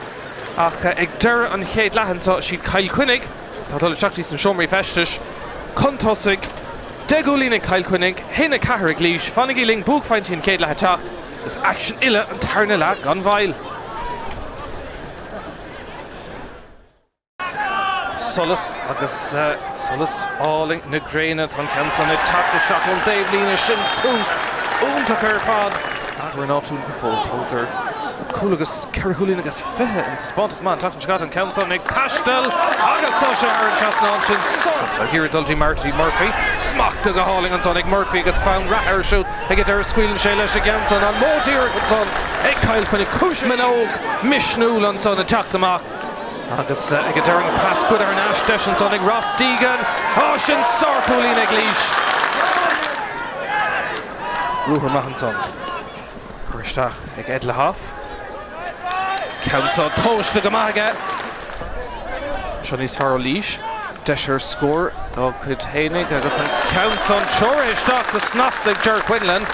ach ag deire an chéad leathan siad Kyle Chainnigh tá dul seachtaí san seomraí festis contosaigh 10 cúlín ag Kyle Chainnigh héna cethir ag Cluiche fannig í ling búgfaintí an chéad lethe teacht gus action ile an tarna le gan bhail. Solas agus solas áling na gréine tan ceann ag tapta seach an Dave Lína sin tús úntaach ar fad ach ar an áitiún go fótar cúil agus ceirchúlín agus fithe an spátas man tatan seach an ceann ag taistil agus tá sé ar an seasnáin sin solas a hir dultí Marty Murphy smachta go háling an son ag Murphy agus fán rathir siút ag ar scuilin sé leis a ganson an módíir an son ag Kyle Chainnigh cúis minóg misnúil an son a teachtamach agus ag a dearing pass good ar an ash deis an son ag Ross Deegan sin sarcúlín ag Cluiche Rúthair maithe an son chuirteach ag Ed Le Haff ceann tóiste go maige seo níos fearr ó Laois deisir scór dá chud Chainnigh agus an ceann teoiristeach go snasta ag Ger Quinlan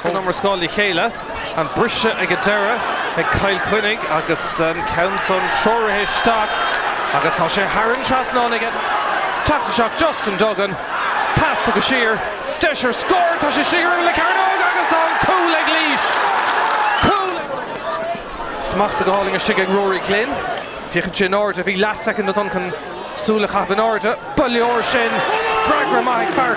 ó numar scáil Míchéal an brise ag a deire ag Kyle Chainnigh agus an ceann teoiristeach agus tá sé Haran Trasnáin ag teachta seach Justin Duggan pasta go siar deisir scór tá sé siar le Carnóg agus tá an cúil ag Laois smachta go háling a sigag Rory Glynn fiochan sin Mhórdha bhí last second an can súla chaf an Mhórdha bullóir sin fragra maig fear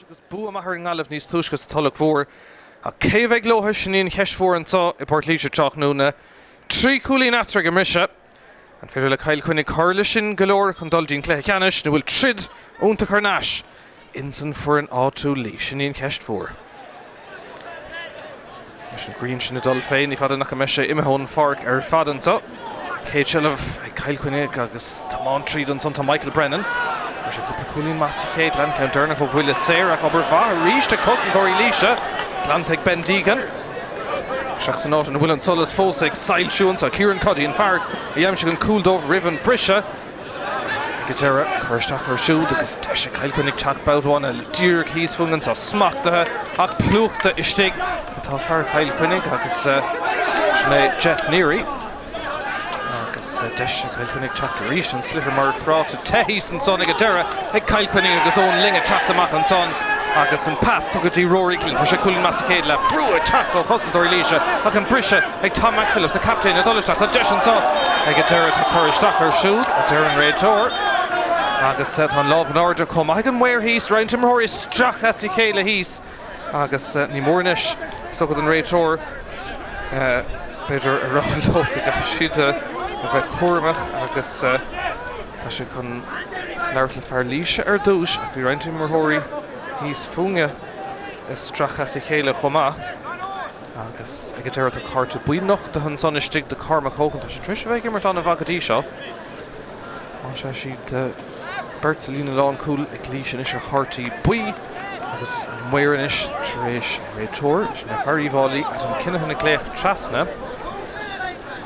agus bu am Hurling alaf níos túisgus talach fór a céimh Laois sin cheist fór an tá I Páirc Laoise Tráchtaire trí cúlín atra go mise an féidir le Cail Chainnigh Carla sin golóir chun dul dín Leathcheannais na bhfuil trid únta Carnáis insan for an áú lí sin cheist fór. Leis an Green sin na dul féin í fada nach mise imimehón Páirc fadan tá Céadseilh Cail Chainnigh agus tamán tríd an santa Michael Brennan. Sé cúpla cúlín más chéad lean ceann dearnach ó bhuiile séir ach obair bha ríiste cosantóirí líise glantaigh Ben Deegan. Seach san áit an bhfuil an solas fósaigh sail siúin sa Kieran Cuddy an fear I dhéim se an cúldómh rivan brise. Go deire chuirteach ar siúd agus de sé Cail Chainnigh teach boutáin a díreach híos fungan sa smachtathe ach plúchta istigh atá fear Cail Chainnigh agus sinné Jeff Neary. Deis Cail Chainnigh teachta ríis an slither mar fráta tehís an son ag deire ag Cail Chainnigh agus ón linge teachtamach an son agus an pass tugad dí Rory Clean for sé cúlín más céad le brua teachtal chosantóirí líise ach an brise ag Tom McPhillips a captain a dolisteach a deis an son ag deire tá chuiristeach ar siúd a deire an réiteoir agus tá lámh an order com ag an mhair híos roiint an mthóir isteach as I chéile híos agus ní mórnis stogad an réiteoir beidir a ráilóg a siad a bheith cuairmach agus tá sé chun leir le fear líise ar dúis a bhí roiint mthóirí híos funge is strachas I chéile chomá agus ag deire a carta buíoch de an sonistigh de Carmach Hogan tá sé tris bheith immert an a bhagadí seo má sé siad Bertolína lán cúil ag líise is ar chartaí buí agus an mhairinis taréis réiteoir sin na fearíomhálaí at an cinethe na gléach trasna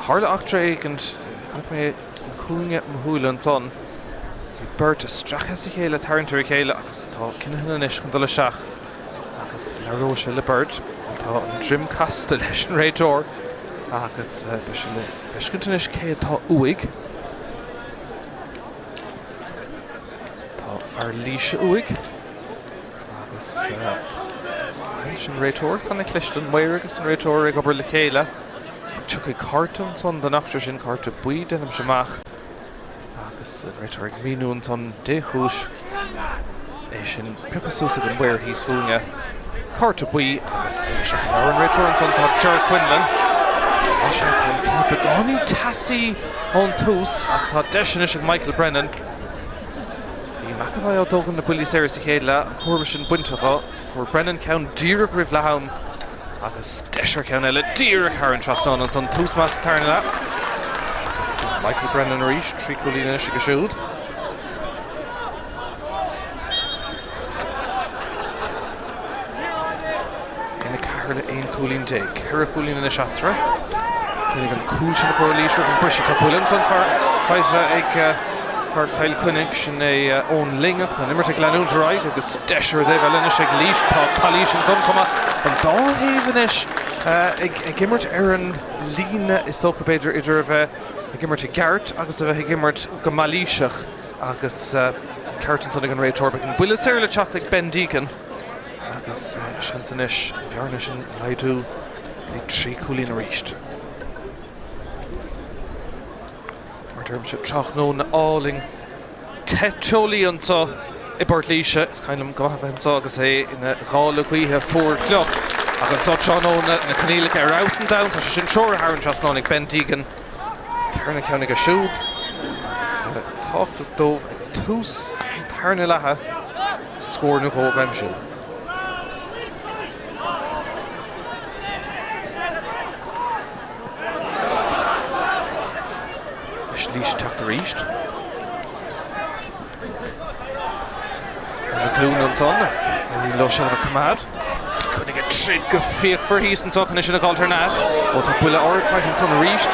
Harla achtra éigent mé an cúnge mthúil an son bhí Bert a strachas I chéile tarntar I chéile agus tá cinethe inis chun dul seach agus leróise le Bert tá an Jim Casta leis an réiteoir agus be se le feiscintanis cé tá uig tá fear líise uig agus sin réiteoir tá na clistean mhair agus an réiteoir ag obair le chéile Tuch I cartan son den after sin carta buí denm semach agus an réiteoir ag míú an son déchúis é sin picasúsa an bhair híos funge carta buí agus se an réiteoir an son tá Ger Quinlan a sé tá beáí tasaí ón tús ach tá deisenis ag Michael Brennan hí macahhaid á dógan na buí séir sa chéile an cuairbe sin buintecha for Brennan ceann díreach rih lehaim agus deisir ceann eile díreach ar an trasnán an son tús más tarna le agus Michael Brennan ríis trí cúlín is go siúd ina cahar le aon cúlín déag ceir a cúlín ina seatra chunig an cúil sin fór líisir an brise tá buileann son feite ag fear Cail Chainnigh sin é ón lingeach an immert ag leanúntaráid agus deisir a bheith leis ag líis tá chalí sin son cuma an dáhéhanis ag immert ar an líne is tócha beidir idir a bheith ag immert ag Gart agus a bheith ag immert go malíiseach agus ceartan son ag an réiteoir an buile séir le teacht ag Ben Deegan agus sin san isis bhearna sin leidú lí trí cúlín a ríist. Martúm se Tráchtaire na áling teteolíonanta I Páirc Laoise is cailm go bhaintá agus é ina gála chuíthe fór cleoch agus an Tráchtaire na canílacha ar Rowson down tá sé sin seoir ar an trasnánig Ben Deegan tarna ceannig a siúd agus tácht dómh ag tús an tarna lethe scór na chógaim siú. Líis teachta ríist an glún an son í lo sin a cumad chunig a trid go féoch for híos an sochan sin a alternát ó tá buile ard feit an son a ríist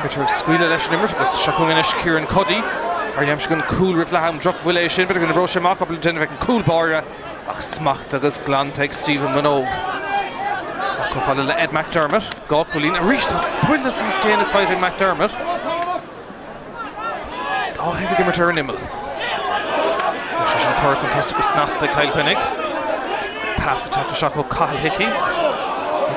chuir scuile leis an immert agus seachúis Kieran Cuddy ar dhéim se an cúil rih leham droch bhuiile sin beidir gona bro séach ab déanamh ag an cúil báire ach smacht agus glantaigh Stephen Minogue ach go fáile le Ed McDermott gá cúlín a ríist tá buile sa déanamh feit ag McDermott Tá hefig immert ar an imil. Leis sin Páirc an tosta go snasta Cail Chainnigh. Pass a teachta seach ó Cathal Hickey.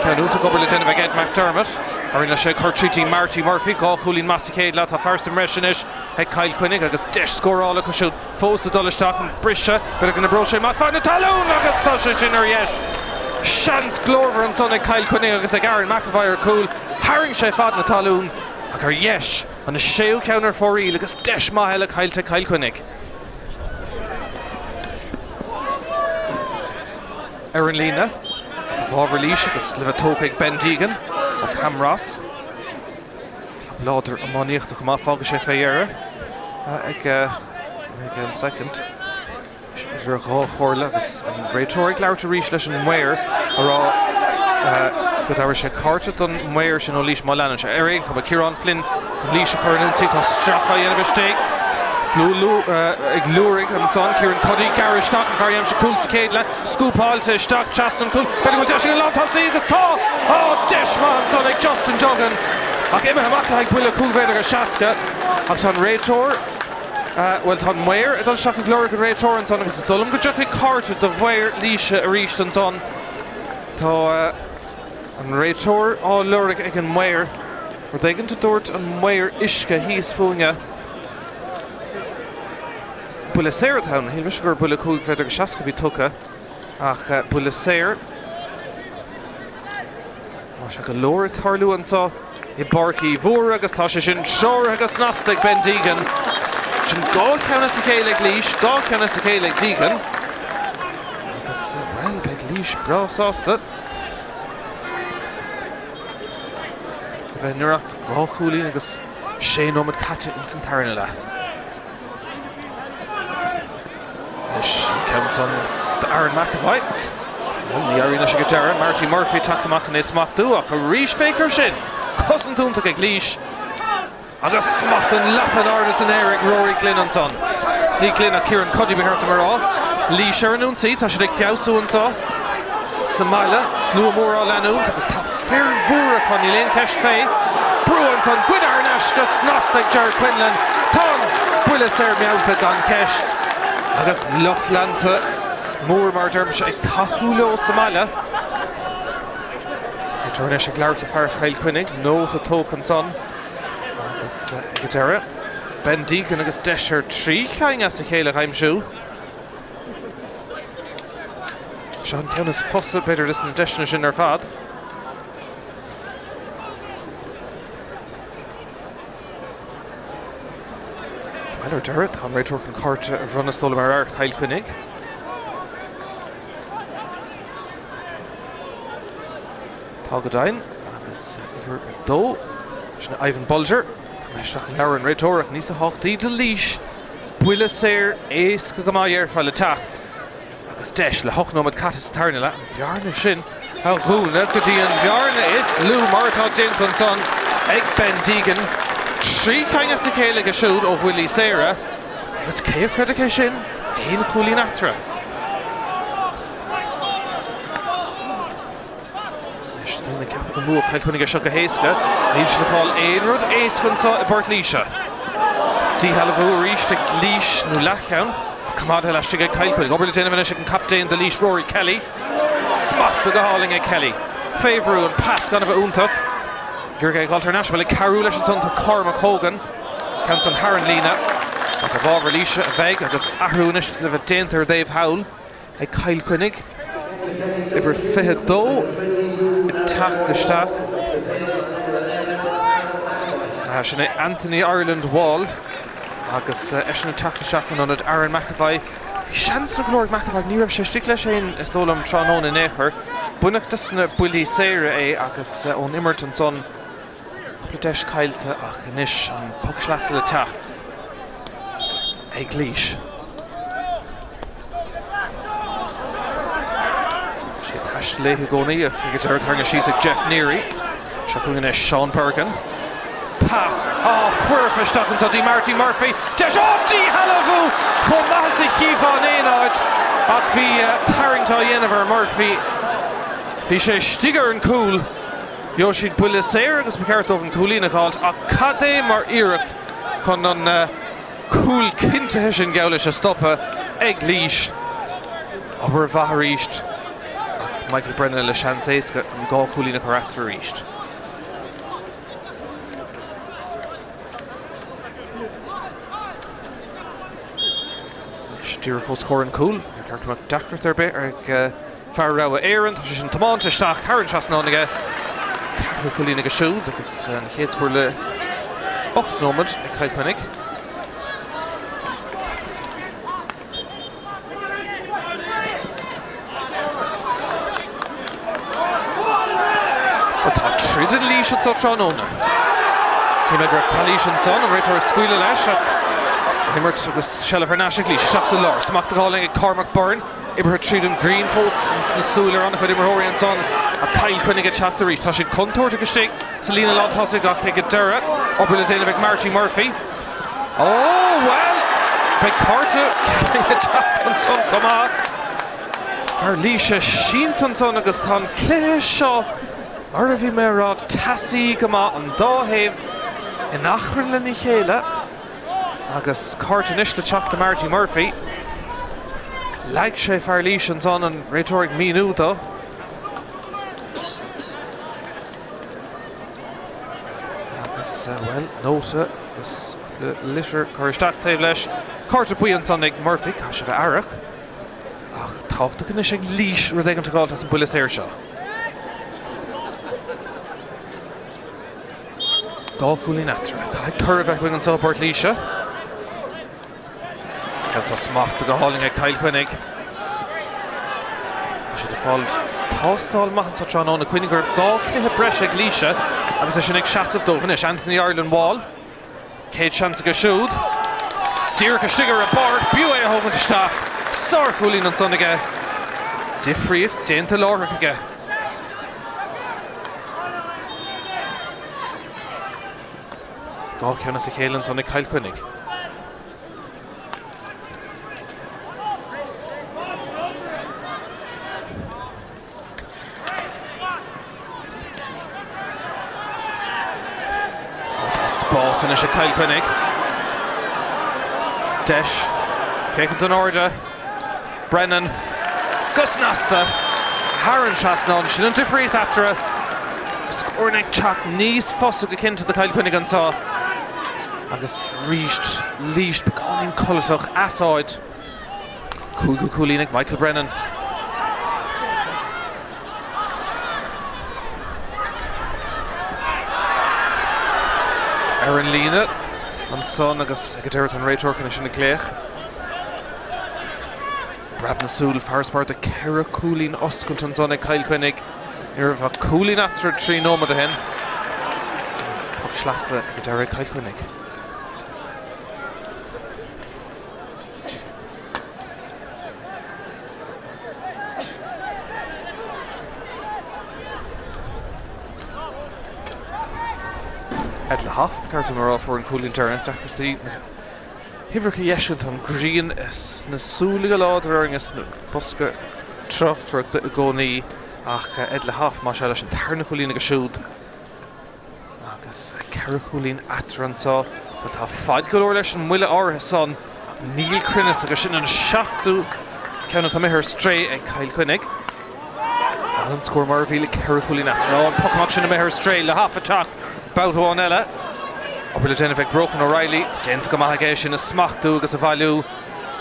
Ceann únta gobar le déanamh ag Ed McDermott. Arina sé chuirtí Marty Murphy gá chúlín Massicéad le tá fearsam reisinis ag Kyle Chainnigh agus deis scórála go siúd fós a dolisteach an brise bit gona bro sé má fáin na talún agus tá sé sin ar dheis. Seans glóver an son ag Kyle Chainnigh agus ag Aaron McAvoy ar cúl haring sé fad na talún ag ar dheis an na séú ceann ar fórí agus deis maithil ag chailte Kyle Chainnigh. Ar an lína bhábhar Laois agus le bheith tóca ag Ben Deegan ó Camras. Láidir ammáíocht go má fága sé fééire ag an second. Idir gá chóirla agus an réitóric leabhar rís leis an mhair ará go dtabhar sé cáirte don mhair sin ó Laois má leanann sé. Ar éon cum Ciarán Flynn an Laois a chuir intaí tá stracha dhéanamh isteach. Slú ag luúrig an son Kieran Cuddy gar isteach an bhar dhéanamh sé cúil sa céadla scúpáilte isteach Chaston cúil beidh go deis an lá tá sí agus tá deis má an son ag Justin Duggan ach imime amach le ag buile cúlvéidir a seaca agus an réitóir well tá mhair a dul seach an glóric an réitóir an son agus is dulm go deach ag cáirte do bhair Laoise a ríist an son tá an réitóir á luúrig ag an mhair ru daigeannta dúirt an mhair isce híos fuinge Buile Saoir town, hí mis gur buile cúig féidir go seaca bhí tucha ach Buile Saoir má se go leir tarlú antá I Barcí Mhórdha agus tá sé sin seoir agus nasla ag Ben Deegan sin gá cheanna sa chéile ag Laois, gá cheanna sa chéile ag Deegan agus well beag Laois brasásta bheith nuacht gá chúlín agus sé nómad caite in san tarna le. Counts on Aaron McAvoy. Ní aíonna sé go deire, Marty Murphy taachtamach an éismach dúach a ríis féicear sin cosan túnta ag Laois agus smacht an lapan ardas an Eric Rory Glynn an son. Ní Glynn a Kieran Cuddy behirt am ará. Laois ar an úntaí tá sé ag fiabhsú antá. Samáile slú mór á leanúnt agus tá fear mhóra chun í léon ceist fé. Brúan son Gwyn Arneis go snasta ag Gerard Quinlan. Tá Buile Saoir meállta gan ceist. Agus Lochlanta mór mar derm sé ag tathúla ó Samáile. Return sé leabhar le fear Kyle Chainnigh, nó a tóg an son. Agus go deire. Ben Deegan agus deisir trí chainge sa chéile aimsú. Sean ceannas fosa beidir is an deisna sin ar fad. Well ar deire, tá réitóir an cáirte a bhronna sola mar air Kyle Chainnigh. Tá go dain, agus iver dó, sin Ivan Bulger, tá meisteach an leabhar an réitóireach níos a háchtaí de Laois. Buile Saoir éas go má dhearfáil le tacht. Agus deis le hochnómad catas tarna le an bhearna sin a dhúna go dtí an bhearna is Lou martá déint an son ag Ben Deegan. Trí chainge sa chéile go siúd ó Buile Saoire agus céimh credice sin éon chúlín atra. Leis dúna ceappa go múach Kyle Chainnigh seo go héasca, níl se le fáil éon rud éascúnsa I Páirc Laoise. Díthall bhú ríiste Laois nó Leathcheann Command leis ag Kyle Chainnigh. Obair le déanamh sin an captain de Laois Rory Kelly. Smacht a go háling ag Kelly. Féhrú an pass gan a bheith úntach. Gurgé Galtar le carú leis an son tá Cormac Hogan. Cant an Haran lína. Ach a bhábhar Laoise a bheith agus ahrúnis le bheith déantar Dave Howell ag Kyle Chainnigh. Iver fithe dó I tacht isteach. Sin é Anthony Ireland Wall. Agus eisina tacht isteach an anad Aaron McAvoy. Bhí seans na glóric McAvoy ní raibh sé stic leis sin is dólam tránón in éair. Buineachtas na Buile Saoire é agus ón immert an son deis caiilte ach inis an pugsleasa le tacht ag Laois. sé taiist léthe gcónaí ag go deir tarna síos ag Jeff Neary se chuin is Sean Perkin. Pass fuirfa stachan tá dí Marty Murphy deis díthall bhú chun maithe sa chiomháin éonáid ach bhí tarringtá dhéanamh Murphy. Bhí sé stigar an cúl jo siad Buile Saoire agus becartómh an cúlína gáilt ach cad é mar iirecht chun an cúl cinntethe sin gabhla a stoppa ag Laois aber bheith ríist. Michael Brennan le seans éasca an gá cúlína chu eachtar ríist. Dúra có scoring cool. Ceart mac dacrat ar bit ag fear rá éireann tá sé sin tomáinte isteach Haran Trasnánaige. Ceart Cúlín agus siúd agus na chéad scór le 8 nómad ag Chainnigh. Tá tríd an Laoise tá tránóna. Ní me raibh Laoise an son an réitear scuile leis Nimmert agus Shellef ar Nash Laoise seach sa lár smach de gáling ag Cormac Byrne ibre tríd an green fós na súile an chuid Mhórdha an son a Chainnigh ag teachta rís tá siad contúir agus stig sa lína látásig ach ag dura obair le déanamh ag Marty Murphy. Oh well be Carta ag teachta an son comá fear Laoise sínt an son agus tá Cluiche seo ar a bhí mé rá tasaí go maith an dáhéamh in achrann le Míchéal agus Carta níos le teachta Marty Murphy. Laig sé fear Laoise an son an réiteoir míú dó. Agus well nóta agus litir chuir taobh leis Carta buí an son ag Murphy cá se bheith airach ach táachta go níos ag Laoise ru ag an tágáil as an buile séir seo. Gá Cúlín atra, Cai Craobh ag an Spórt Laoise. Ceann sa smacht go háling ag Chainnigh. Si de fáil tástáil maithan sa tránóna Cuinnigh raibh gá cluiche breis ag Laoise agus é sin ag seasamh dómhanis Anthony Ireland Wall. Céad seans go siúd. Díreach a sigar a Páirc, biú é a thógann isteach. Sár Cúlín an son aige. Difriad, déanta láthracha aige. Gá ceanna sa chéile an son ag Chainnigh. Spás in is a Chainnigh. Deis. Fécant an Mhórdha. Brennan. Gus Nasta. Haran Trasnánaigh sin an difriad atra. Scoring ag teach níos fosa go cinnte de Chainnigh an tá. Agus ríist Laoise beáín colatach asáid. Cúgu Cúlín ag Michael Brennan. Ar an lína an son agus ag deireadh an réiteoir chuna sin na Cluiche. Brab na súil fear Spórt a Ceithre Cúlín oscailt an son ag Chainnigh. Ní raibh a Cúlín atra trí nómad a hen. Puck sleasa ag deireadh Chainnigh. At le half Carta mar for an Cúlín Darna Dacratí Hifrcha Yeshant an Green is na súla láidir agus na bosca Tráchtaire a gcónaí ach ed le half mar se leis an tarna Cúlín agus siúd agus Ceithre Cúlín atra an tá but tá fad go leir leis an muile áirithe son ach níl crinnes agus sin an seachtú ceanna tá mithir stré ag Chainnigh. Fan an scór mar bhíle Ceithre Cúlín atra an puckach sin na mithir stré le half a teacht Bouthán eile. Obair le déanamh ag Broken O'Reilly, déanta go maith ag sin na smachtú agus a bhailú.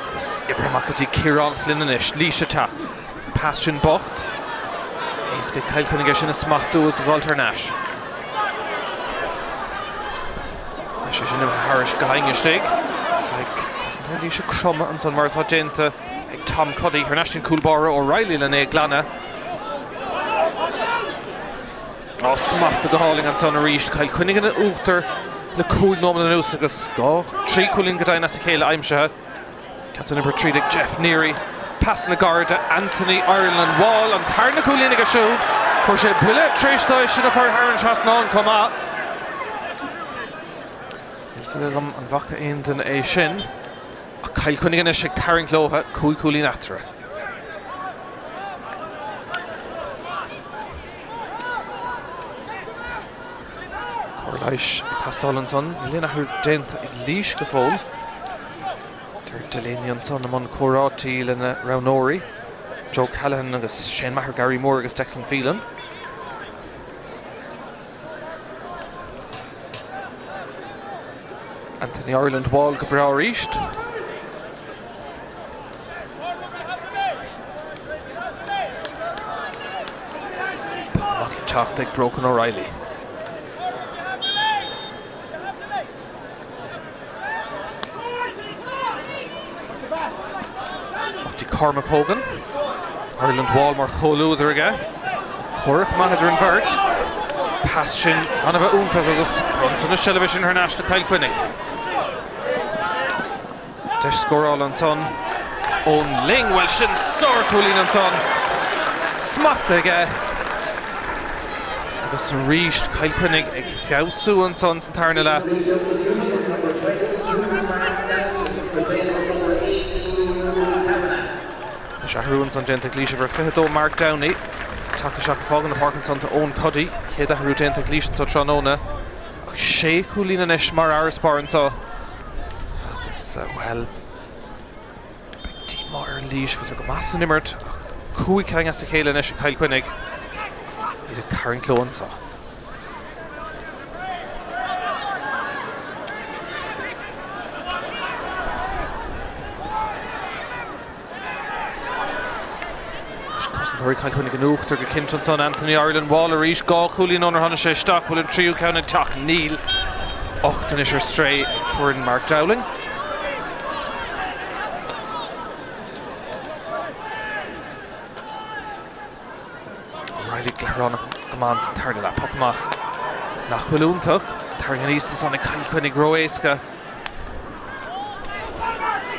Agus Ibrahimacatí Ciarán Flinnanis, Laoise teacht. Pass sin bocht. Éis go Chainnigh sin na smachtú as a bhailtar Nash. A sé sin na Harris gahainge stig. Ag cosantá Laoise crumma an son mar atá déanta ag Tom Cuddy, ar Nash sin Coolbara O'Reilly le né glanna. Á smacht a go háling an son a ríist Chainnigh an úachtar le cúig nómad an ús agus gá trí Cúlín go dainna sa chéile aimsethe. Cats an number 3 ag Jeff Neary. Pass na Garda Anthony Ireland Wall an tarna Cúlín ag a siúd for sé buile trístáis sin a chuir Haran Trasnánaigh comá. Ilsagam an bhacha aon den é sin a Chainnigh is ag tairn glótha cúig Cúlín atra. Cluiche tastáil an son, líana chuir déanta ag Laoise go fóil. Deir Drisleáin an son amon córátí lena Raunóirí. Joe Callahan agus Shane Maher, Gary Moore agus Declan Phelan. Anthony Ireland Wall go breá ríist. teach Broken O'Reilly. Up to Cormac Hogan. Ireland wall mar cholúdar aige. Corach Mahadar an Vert. Passion gan a bheith únta agus bronta na television ar náiste Kyle Quinnig. Deis scoráil an son. Ón Ling well sin sár cúlín an son. Smachta aige. Agus ríist Kyle Quinnig ag fiawsú an son san tarna le. Shahrúan san dénta Cluiche ver fihadó Mark Downey. Tachta seach fágan na Parkinson to Owen Cuddy. Chéad a dénta Cluiche sa Tróna. Ach sé cúlín an is mar áras baranta. Agus well big team mar Laois for go mass an immert. Cúig ceang as a chéile is Kyle Quinnig. He's a Tarrant Clóanta. Concentrate Kyle Quinnig an uachtar go Kinton son Anthony Ireland Waller each gá cúlín onar hana sé stock will in tríú count Chainnigh Ochtan is stray for Mark Dowling. O'Reilly Glarán commands tarna la Pokemach nach Willúntach Targan Easton son Kyle Quinnig Roéisca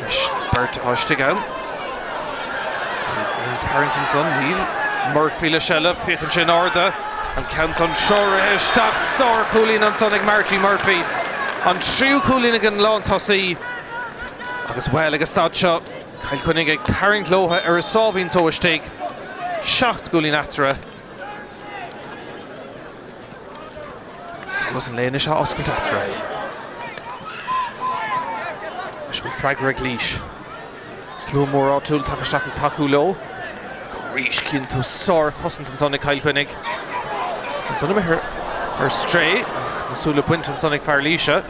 Nish Bert Hostigan Tarrington son Neil Murphy Lashella Fichan sin Mhórdha and counts on Shore stock Sor Coolin and Sonic Margie Murphy on Tríú Coolin again Lawn Tossie agus well agus stad shot Kyle Quinnig ag Tarrant Loha Solving so a stake Shacht Coolin after Solas and Lane shot Oscar after Should frag Leash Slow more out tool Takashaki Taku low Reach Kinto Sor Huston Sonic Kyle Quinnig and son of her stray Nasula Punt and Sonic Farleisha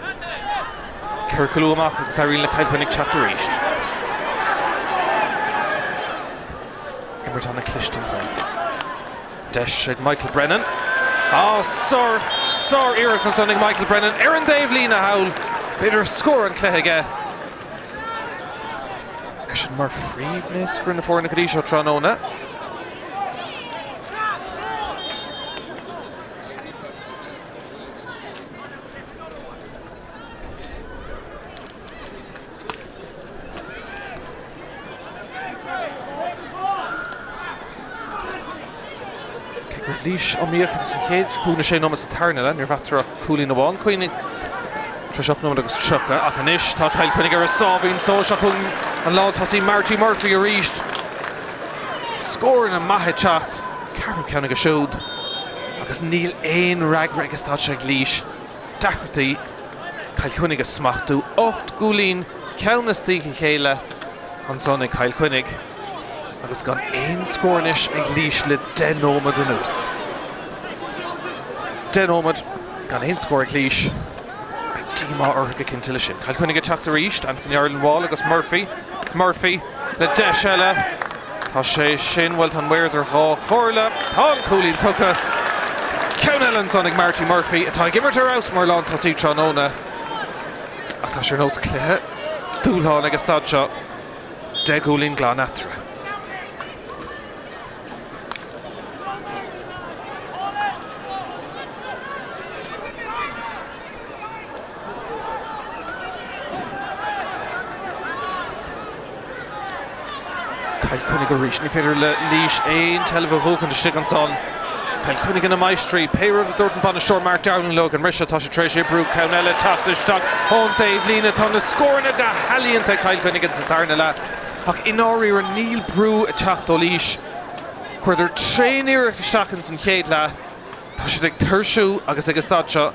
Kirkalumach because Irene Kyle Quinnig chapter reached Emberton Clishtonson Desh Michael Brennan Sor Eric and Sonic Michael Brennan Aaron Dave Lena Howl Bitter score on Clehiga Eshin mar Freeveness Grinna for Nicodisha Tranona Leash on Míchéal san chéad cúna sé nómas a tarna le, níor bhaftar a cúlín na bháin. Cuoinnig Trisach nómad agus trucha ach anis tá Kyle Quinnig ar a sábhín so seach an lá tosí Margie Murphy a ríist. Scoring a maithe teacht, Craobh ceannig a siúd agus níl éon ragra agus tá sé Laois. Dacrataí Kyle Quinnig a smachtú 8 gúlín ceannas tíocha chéile an son Kyle Quinnig. Agus gan éon scóranis ag Laois le den ómad an ús. Den ómad gan éon scór ag Laois. Big díma orthacha cintiile sin. Kyle Quinnig a teacht a ríist, Anthony Ireland Wall agus Murphy le deis eile. Tá sé sin bhfuil an Mhórdha dhá chorla. Tá an cúlín tucha. Ceann eile an son ag Margie Murphy atá gimmert ar aus mar lán tosí Tróna. Ach tá sé nós cluiche. Dúlháin agus stad seo. De gúlín glán atra. Kyle Quinnig a ríist, ní féidir le Laois éon talamh bhócan de stick an son. Kyle Quinnig in a maestri, Páirc a dúirt ban a seoir Mark Dowling Logan, Risha tá sé tréis é brú, ceann eile tap de stock, ón Dave Lína tá na scórna ga halíonnta Kyle Quinnig in san tarna le. Ach ináirí ar níl brú a teacht ó Laois. Chuir tréiníir isteach in san chéad le, tá sé ag tuirsú agus ag stad seo.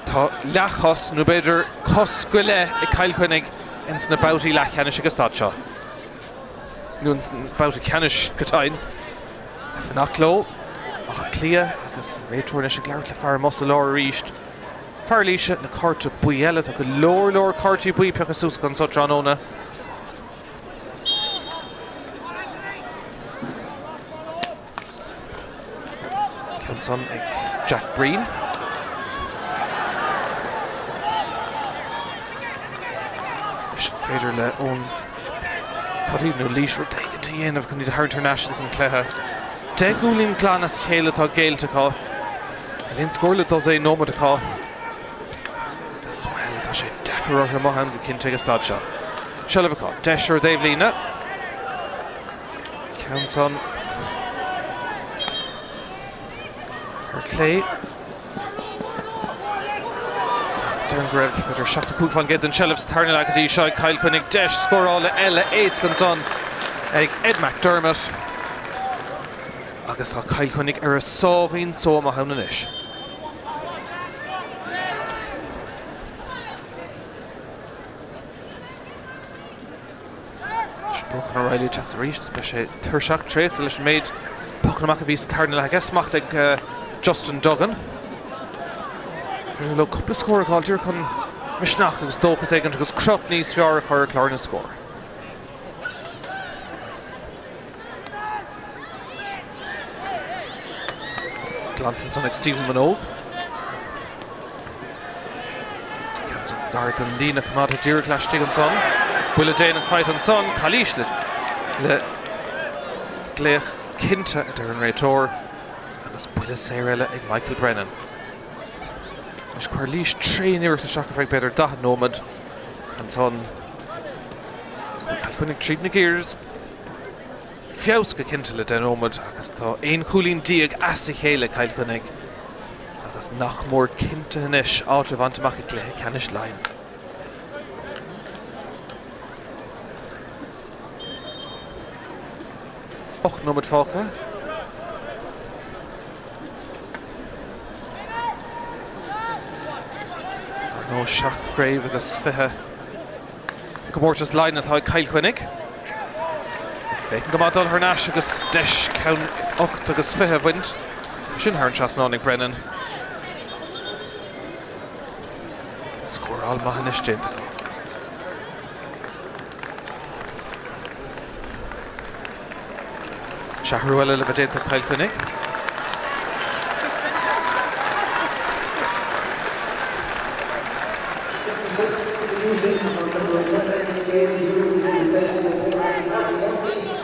Tá leachos nó beidir coscuile i Kyle Quinnig in san na bouty Leathcheannais agus stad seo. Nuan bouty Canis gotáin. Fannach ló. Ach clia agus réitúir is a gglair le fear mosa láir ríist. Farleisha na carta buí eile tá go lór cartaí buí pecha sús gan so Tróna. Counts on Jack Breen. Féidir le ón Codí nó Laois ru daige dhéanamh chun iad thar internationals an cléthe. De gúlín glánas chéile tá géalteá. Líon scóirla dos é nómad aá. Agus well tá sé deachar ar maithan go cinnte agus stad seo. Seilehá, deisir Dave Lína. Counts on her Clay. Darren Grev with her shot to Cook van Gedden Shelf's turning like a shot. Kyle Quinnick Desh score all Ella Ace comes on Ed McDermott. Agus Kyle Quinnick a solving so Mahonanish. Broken O'Reilly checked the reach, especially Tershak trait that made Puckle McAfee's turning like a smacked Justin Duggan. Fyrir lo couple of score called here chun Mishnach agus dóchas éigean agus crop níos fear chur clárna score. Glanton ag Stephen Minogue. Counts of Garden Lína Kamada Deer Clash Tiganson. Bulla Dane and fight on son. Cluiche le Gleich Kinta Darren Raytor. Agus Bulla Sarella ag Michael Brennan. Is Cluiche train near to shock of better Dahan Nomad and son Calcunic treat na gears Fiauska Kintele den Nomad agus tá ein Chulín Diag as chéile Calcunic agus nach mór Kintanis out of Antamach Leathcheannais line. Och Nomad Falca. No shocked grave agus fithe Gomórtas line atá Kyle Quinnick. Fécin go dul ar náis agus deis ceann 8 agus fithe bhaint. Sin thar an seasannánig Brennan. Score all maithanis déanta. Seahrúile le bheith déanta Kyle Quinnick.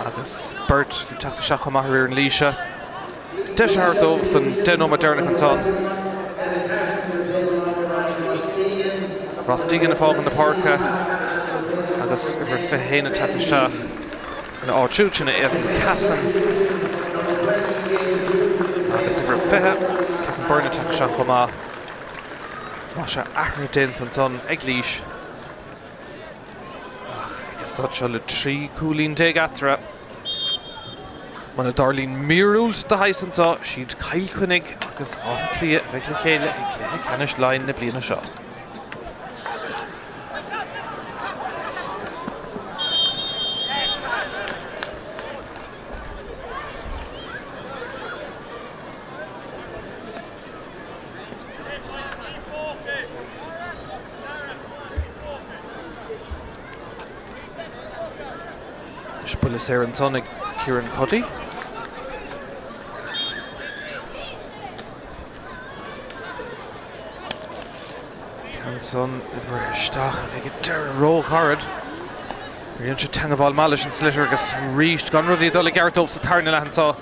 Agus Bert you take the shot from here in Laoise. Deis Dómh den Deno Moderna Conson. Ross Deegan fog in the Páirc. Agus if we're Fahéna take the shot. And Chuchin Evan Cassan. Agus if we're Kevin Byrne take the shot from Masha Ahmed Dent and son ag Laoise. Agus tá se le trí cúlín déag atra. Mana Darlene Mirúlt de haisantá siad Kyle Quinnick agus áclia bheith le chéile ag Leathcheannais line na bliana seo. Bulla Saran Tonic Kieran Cuddy. Canson Ibrahistach ag deir ró harad. Rion se tang of all malish and slitter agus reached gan rudí dul Garrett Dómh sa tarna lehansá.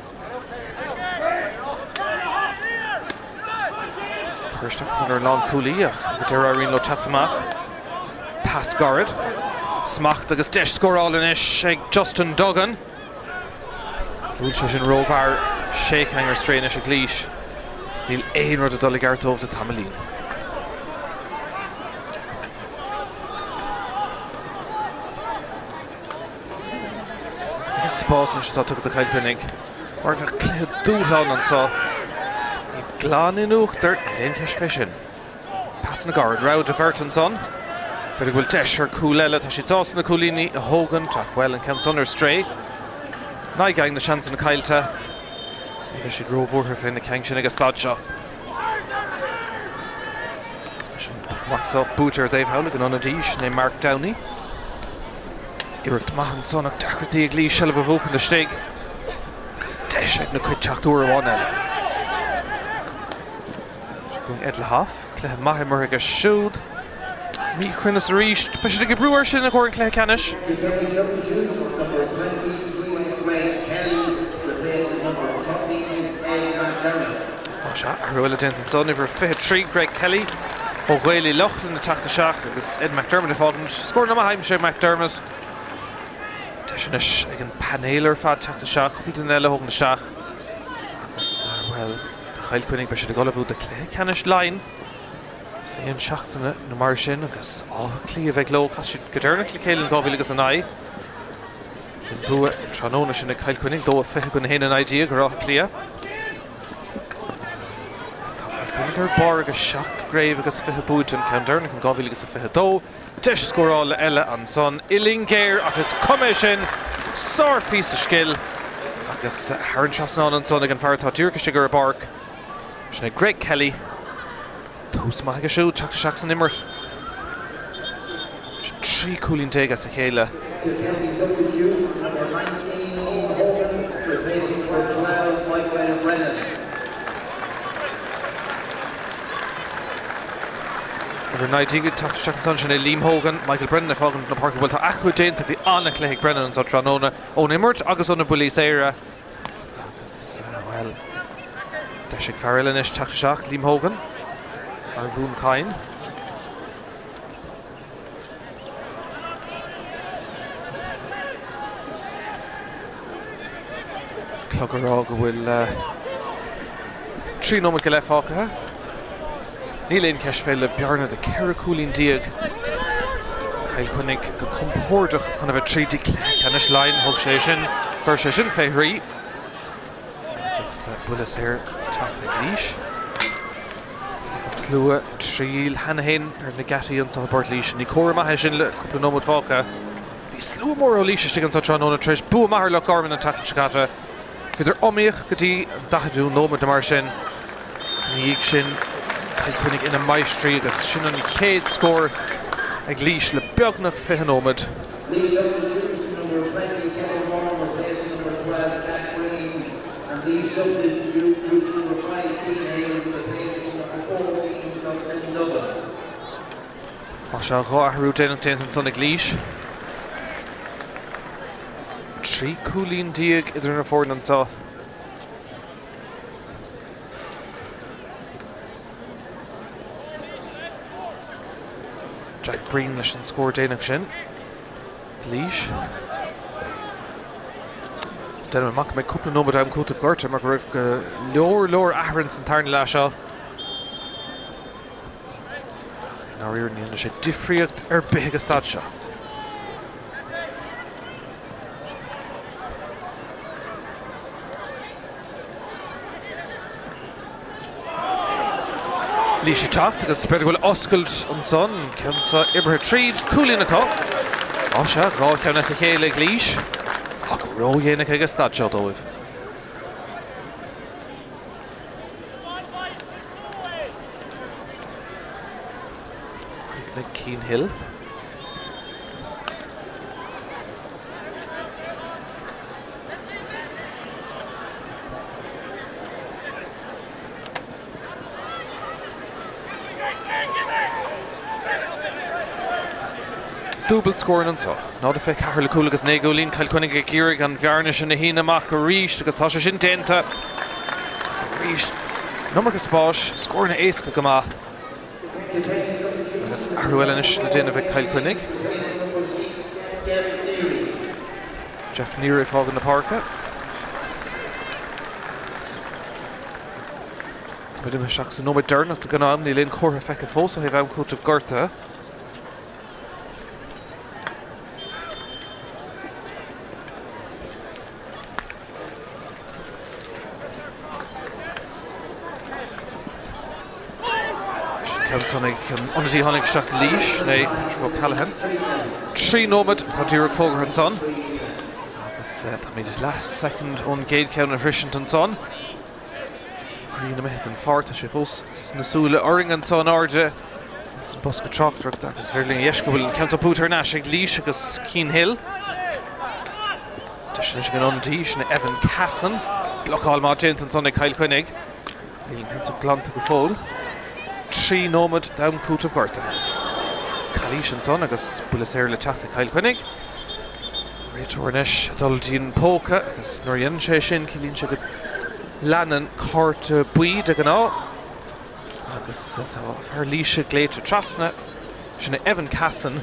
Kirstach dul ar lán cúlíach ag deir arín lo teachtamach. Pass Garrett. Smacht agus deis scoráil inis ag Justin Duggan. Fúil se sin róbhar séchaingar stréinis ag Laois. Níl éon rud a dul Garrett Dómh le tamalín. Spásan se tá tugad a Kyle Quinnick. Mar bheith cléad dúthán antá. I glán in uachtar léon ceis fisin. Pass na Garrett rád a Vertonton. But bhfuil deis ar cúil eile tá si tásan na cúlíní a Hogan trach well an Count ar stray. Ná gang na seansan na Cailte. Ní bheith siad rómhórtha féin na ceang sin agus stad seo. Sin bachsa bútar Dave Howlett an anna díis né Mark Downey. Iirecht maithan sonach deachraí ag Laois seileadh bhócan de steig. Agus deis ag na cuid teachtúir amháin eile. going Edlehaf, Cluiche Maithimar agus siúd. Mí Crinnas ríist, Bishop go breúir sin a gcóir Leathcheannais. Arhuile Denton son over 53 Greg Kelly. O'Reilly Loughlin na Tráchtaire agus Ed McDermott fágan scór na Haimse McDermott. Deisinis ag an panélar fad Tráchtaire cúpla den eile hógan na seach. Agus well, de chailcuinnig Bishop go golamhú de Leathcheannais Lein. Féon seachtainna na mar sin agus clí a bheith gló cos siad go dearna Céadaoin gábhíle agus an aghaidh. Den bua tróna sin ag chailcuinnig dó a fiche go na héana an idea go rátha clia. Chailcuinnig bar agus seacht Craobh agus fiche búid an ceann an gábhíle agus a fiche dó. Deis scórála eile an son Ilingéir agus cumé sin sár fís a scill agus Haran seasanán an son ag an fearrtá dúrcha sigur a Páirc. Sinna Greg Kelly Tús maith go siúd Tráchtaire san immert. Trí cúlín déag as a chéile. Over 90 good Tráchtaire san sin Liam Hogan, Michael Brennan fágan na Páirc bhfuil tá acu déanta bhí anna Cléigh Brennan an sa tróna ón immert agus óna bulí éire. Agus well deis ag fearil inis Tráchtaire Liam Hogan. Ar bhún cain. Clogurrá go bhfuil trí nómad go le fácathe. Ní léon ceis féile bearna de ceithre cúlín diaag. Chailcuinnig go compórdaach chun a bheith trí Leathcheannais Lein thug sé sin bhar sé sin féithrí. Agus bulas ar teachta Cluiche. Slua tríl Hanahin ar na gataí an sa Bord Laoise ní córa maithe sin le cúpla nómad fáca. Bhí slua mór ó Laoise stig an sa tróna treis bua maithir le garman an Tráchtaire. Bhí omíoch go dtí dathadú nómad mar sin. Níag sin chailcuinnig ina maistrí agus sin an chéad scór ag Laoise le beagnach fiche nómad. Má se ráthhrú déanach déantain son ag Laoise. Trí cúlín diaag idir na fórna antá. Jack Breen leis an scór déanach sin. Laoise. Déanam amach mé cúpla nómad am cútamh gorta mar go raibh go leor ahrann san tarna le seo. Ná riorníonna sé difríocht ar bith agus stad seo. Laoise teacht agus spread bhfuil oscailt an son ceann sa ibrtha tríd cúlín acu. Á se rá ceann as a chéile ag Laoise ach ró dhéanach agus stad seo dóibh. Keen Hill. Double scoring an so. Ná de fé cahar le cúla agus négólín chailcuinnig ag gírig an bhearne sin na hína amach go ríist agus tá sé sin déanta. Go ríist. Numar go spáis, scór na éasca go maith. Agus arhuile inis le déanamh ag chailcuinnig. Jeff Neary fágan na Páirce. Tá muid imime seach sa nómad dearnach do gnáam ní léon chortha feicead fós a bheith cútamh gorta. Ceann an onatí tháinig isteach Laoise né Patrick O'Callaghan. Trí nómad tá dúradh fógar an son. Agus tá míad last second ón géad ceann a bhrisint an son. Rína mé an fárt a sé fós na súla oring an son áde. San bos go Tráchtaire agus bhirling iesca bhfuil an ceann pútar ná ag Laoise agus Cill Hill. Tá sin an onatí sin Evan Casson. Blochál má déint an son ag chailcuinnig. Níl an ceann glanta go fóil. trí nómad dam cútamh gorta. Cluiche an son agus bulas le teachta Chainnigh. Réiteoirnis dul póca agus nuair dhéanann sé sin cílíonn sé go leanan cárta buid ag an á. Agus tá fear líise gléite trasna sinna Evan Cassan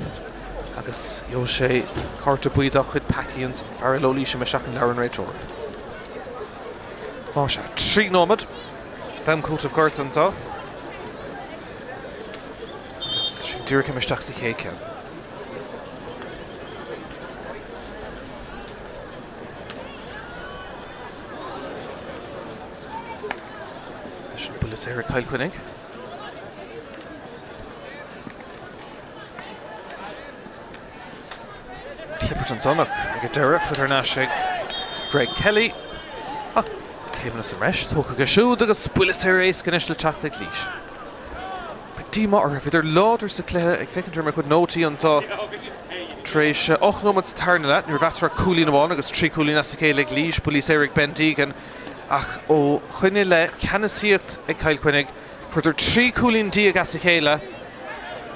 agus jo sé cárta buid a chud pacian san fear lo líise me seach an leabhar an réiteoir. Má se trí nómad dam cútamh gorta an tá. Sin dúrcha meisteach sa chéice. Bulas Chainnigh. Clipperton sonach ag deire futar náisiigh Greg Kelly. Céimna sa reis, tócha go siúd agus bulas éis ganis le teachta Cluiche. Beag díma ar bhíidir láidir sa cluiche ag fécintear mar chud nótaí antá tréis 8 nómad sa tarna le, nuair bheatar cúlín amháin agus 3 cúlín as sa céile Cluiche, bulas éireach Ben Deegan. Ach ó chuine le ceanasíocht ag Chainnigh fuidir 3 cúlín díag as sa chéile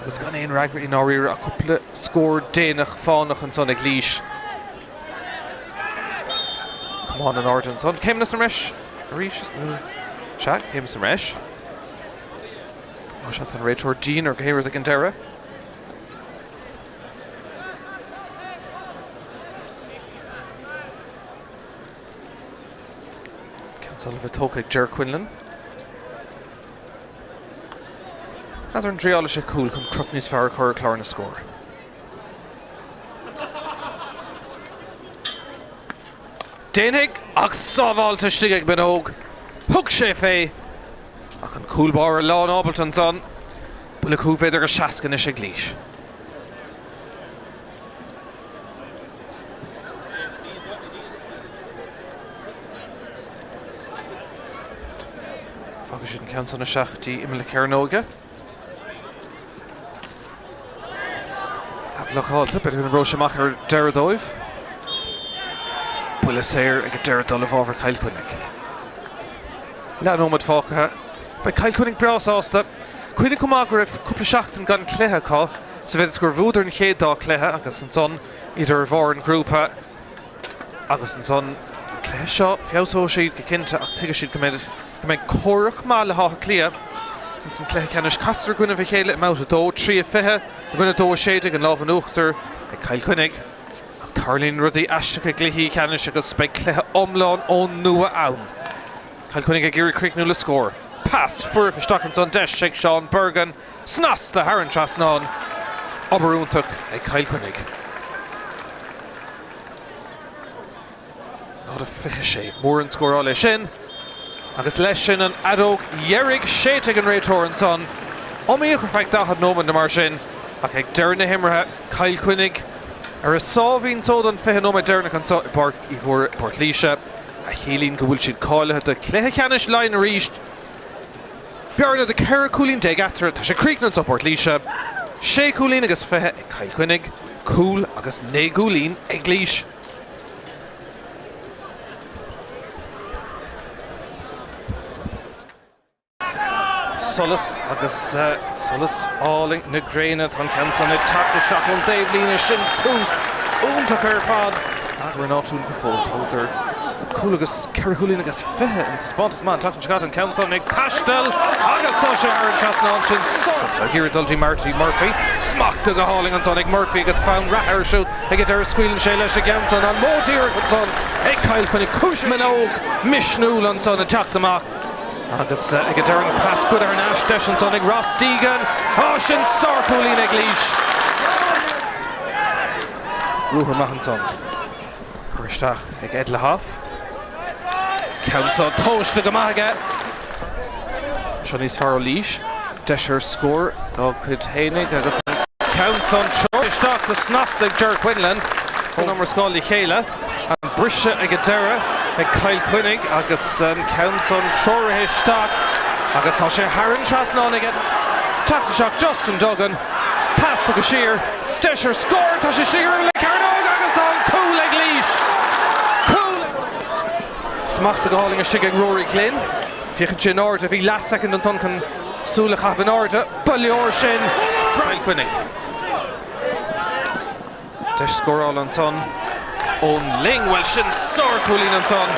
agus gan éon reagraí áiríre a cúpla scór déanach fánach an son ag Cluiche. Cumán an áard an son. Céimna san reis? Se, céimna san reis. Má se an réiteoir dín ar géiread ag an deire. Sullivan tóca ag Ger Quinlan. Náidir an dríála sé cúil chun crup níos fearr chuir clár na scór. Déanaigh ach sábháilta stig ag ben óg. Thug sé fé ach an cúlbáir lán ábalt an son. Bula cúbhéidir go seacan is ag Cluiche. Agus sin ceann san na seachtaí imile cearnóga. Aflacháilta, beidir an roiseach ar deire dóibh. Bulas éir ag deire dul bhábhar Chainnigh. Lean ómad fácatha, ba Chainnigh breás ásta. Cuine cumá go raibh cúpla seachtain gan cluiche cá, sa bheith gur bhúdar an chéad dá cluiche agus an son idir bhar an grúpa agus an son cluiche seo fiosó siad go cinnte ach tuige siad go méid cóireach má le hátha clia an san cluiche ceannis castar gúna bhí chéile máta dó 3-5 gúna dó séideag an lábhan uachtar ag Chainnigh ach tarlíonn rudaí aisteach gluthaí ceannis agus beidh cluiche omláin ón nua ann. Chainnigh ag iarraidh cricnú le scór. Pass fuair isteach an son deis ag Sean Bergen snas de Haran trasnán obairúntaach ag Chainnigh. Nád a fithe sé mór an scórála sin agus leis sin an adóg dheirigh séiteag an réiteoir an son omíoch ar feich dachad nómad na mar sin ach ag deir na himrithe Chainnigh ar a sábhín tód an fithe nómad deirnach an Páirc í bhór Páirc Líse a chéilín go bhfuil siad cáilethe de cluiche ceannis Lein a ríist. Bearna de ceir cúlín déag eachtar tá sé críochnán sa Páirc Líse. 6 cúlín agus fithe ag Chainnigh, cúl agus 9 cúlín ag Cluiche. Solas agus Solas áling na gréine tan ceansan ag tata seach an Dave lína sin tús úntaach ar fad ach ar an áitiún go fótar cúl agus ceir cúlín agus fithe an spántas man tata seach an ceansan ag taistal agus tá sé ar an trasnán sin Solas ag irid dultí Marty Murphy smachta go háling an son ag Murphy agus fán rathir siút ag ar scuilin sé leis a ceansan an módíir an son ag Chainnigh cúis man óg misnúil an son a teachtamach agus ag a deirn pass good ar an ash deis an son ag Ross Deegan sin sarcúlín ag Cluiche. Rúthar maith an son chuiristeach ag Ed le Haff. Ceann tóiste go maithe seo níos fearr ó Cluiche deis ar scór dá chud Chainnigh agus ceann seoiristeach go snasta ag Ger Quinlan chun mar scáil chéile an brise ag a deire ag Chainnigh agus an ceann seoirithe isteach agus tá sé Haran trasnán ag tata seach Justin Duggan pass go siar deis ar scór tá sé siar le Carnóg agus tá an cúl ag Cluiche. Smachta go háling a sig ag Rory Glynn fiochan sin áir a bhí last second an ton chun Súla Chainnigh Mhórdha, Ballior sin, Cail Chainnigh. Deis scoráil an son, ón Ling, well sin sár cúlín an son.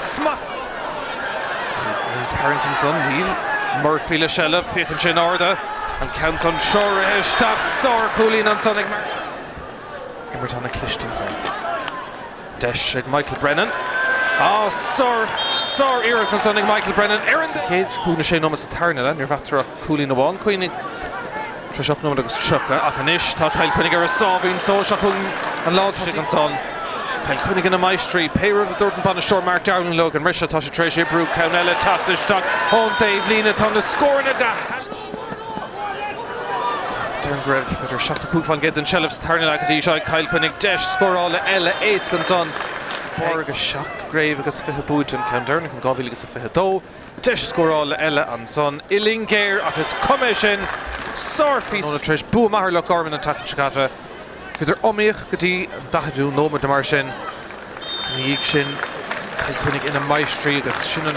Smack! Carrington son, Neil, Murphy le Shella, Fichan sin Mhórdha, an count on Shore hashtag sár cúlín an son ag Imertana Clishton son. Deis ag Michael Brennan. Ah, sár Iirecht an son ag Michael Brennan. Aaron Céad cúna sé nómas a tarna le, níor bhatra cúlín amháin, Chainnigh Trisach nómad agus Trucha ach an ish, tá Cail Chainnigh ar a sábhín, so seachún an láidtí an son. Cail Chainnigh in a maestri, Péir of the Dorton Banna Shore, Mark Dowling Logan, Risha Tasha Tresh Ibru, Caunella Tactish on Dave Lena Ton scoring a Darren Grev with her shot to Cúfan Ged and Shellif's turning like a D-shot, Cail Chainnigh Desh score all Ella Ace guns on. Páirc agus seacht Grave agus fithe búid an Caunderna an Gábhíle agus a fithe dó. Deis scoráil Ella an son Illing Géir agus Commission Sarfís nó treis bu mahar le Garmin an tacht Chicata. Fidir omíoch go dtí dathadú nómad na mar sin. Níag sin Cail Chainnigh ina maestri agus sin an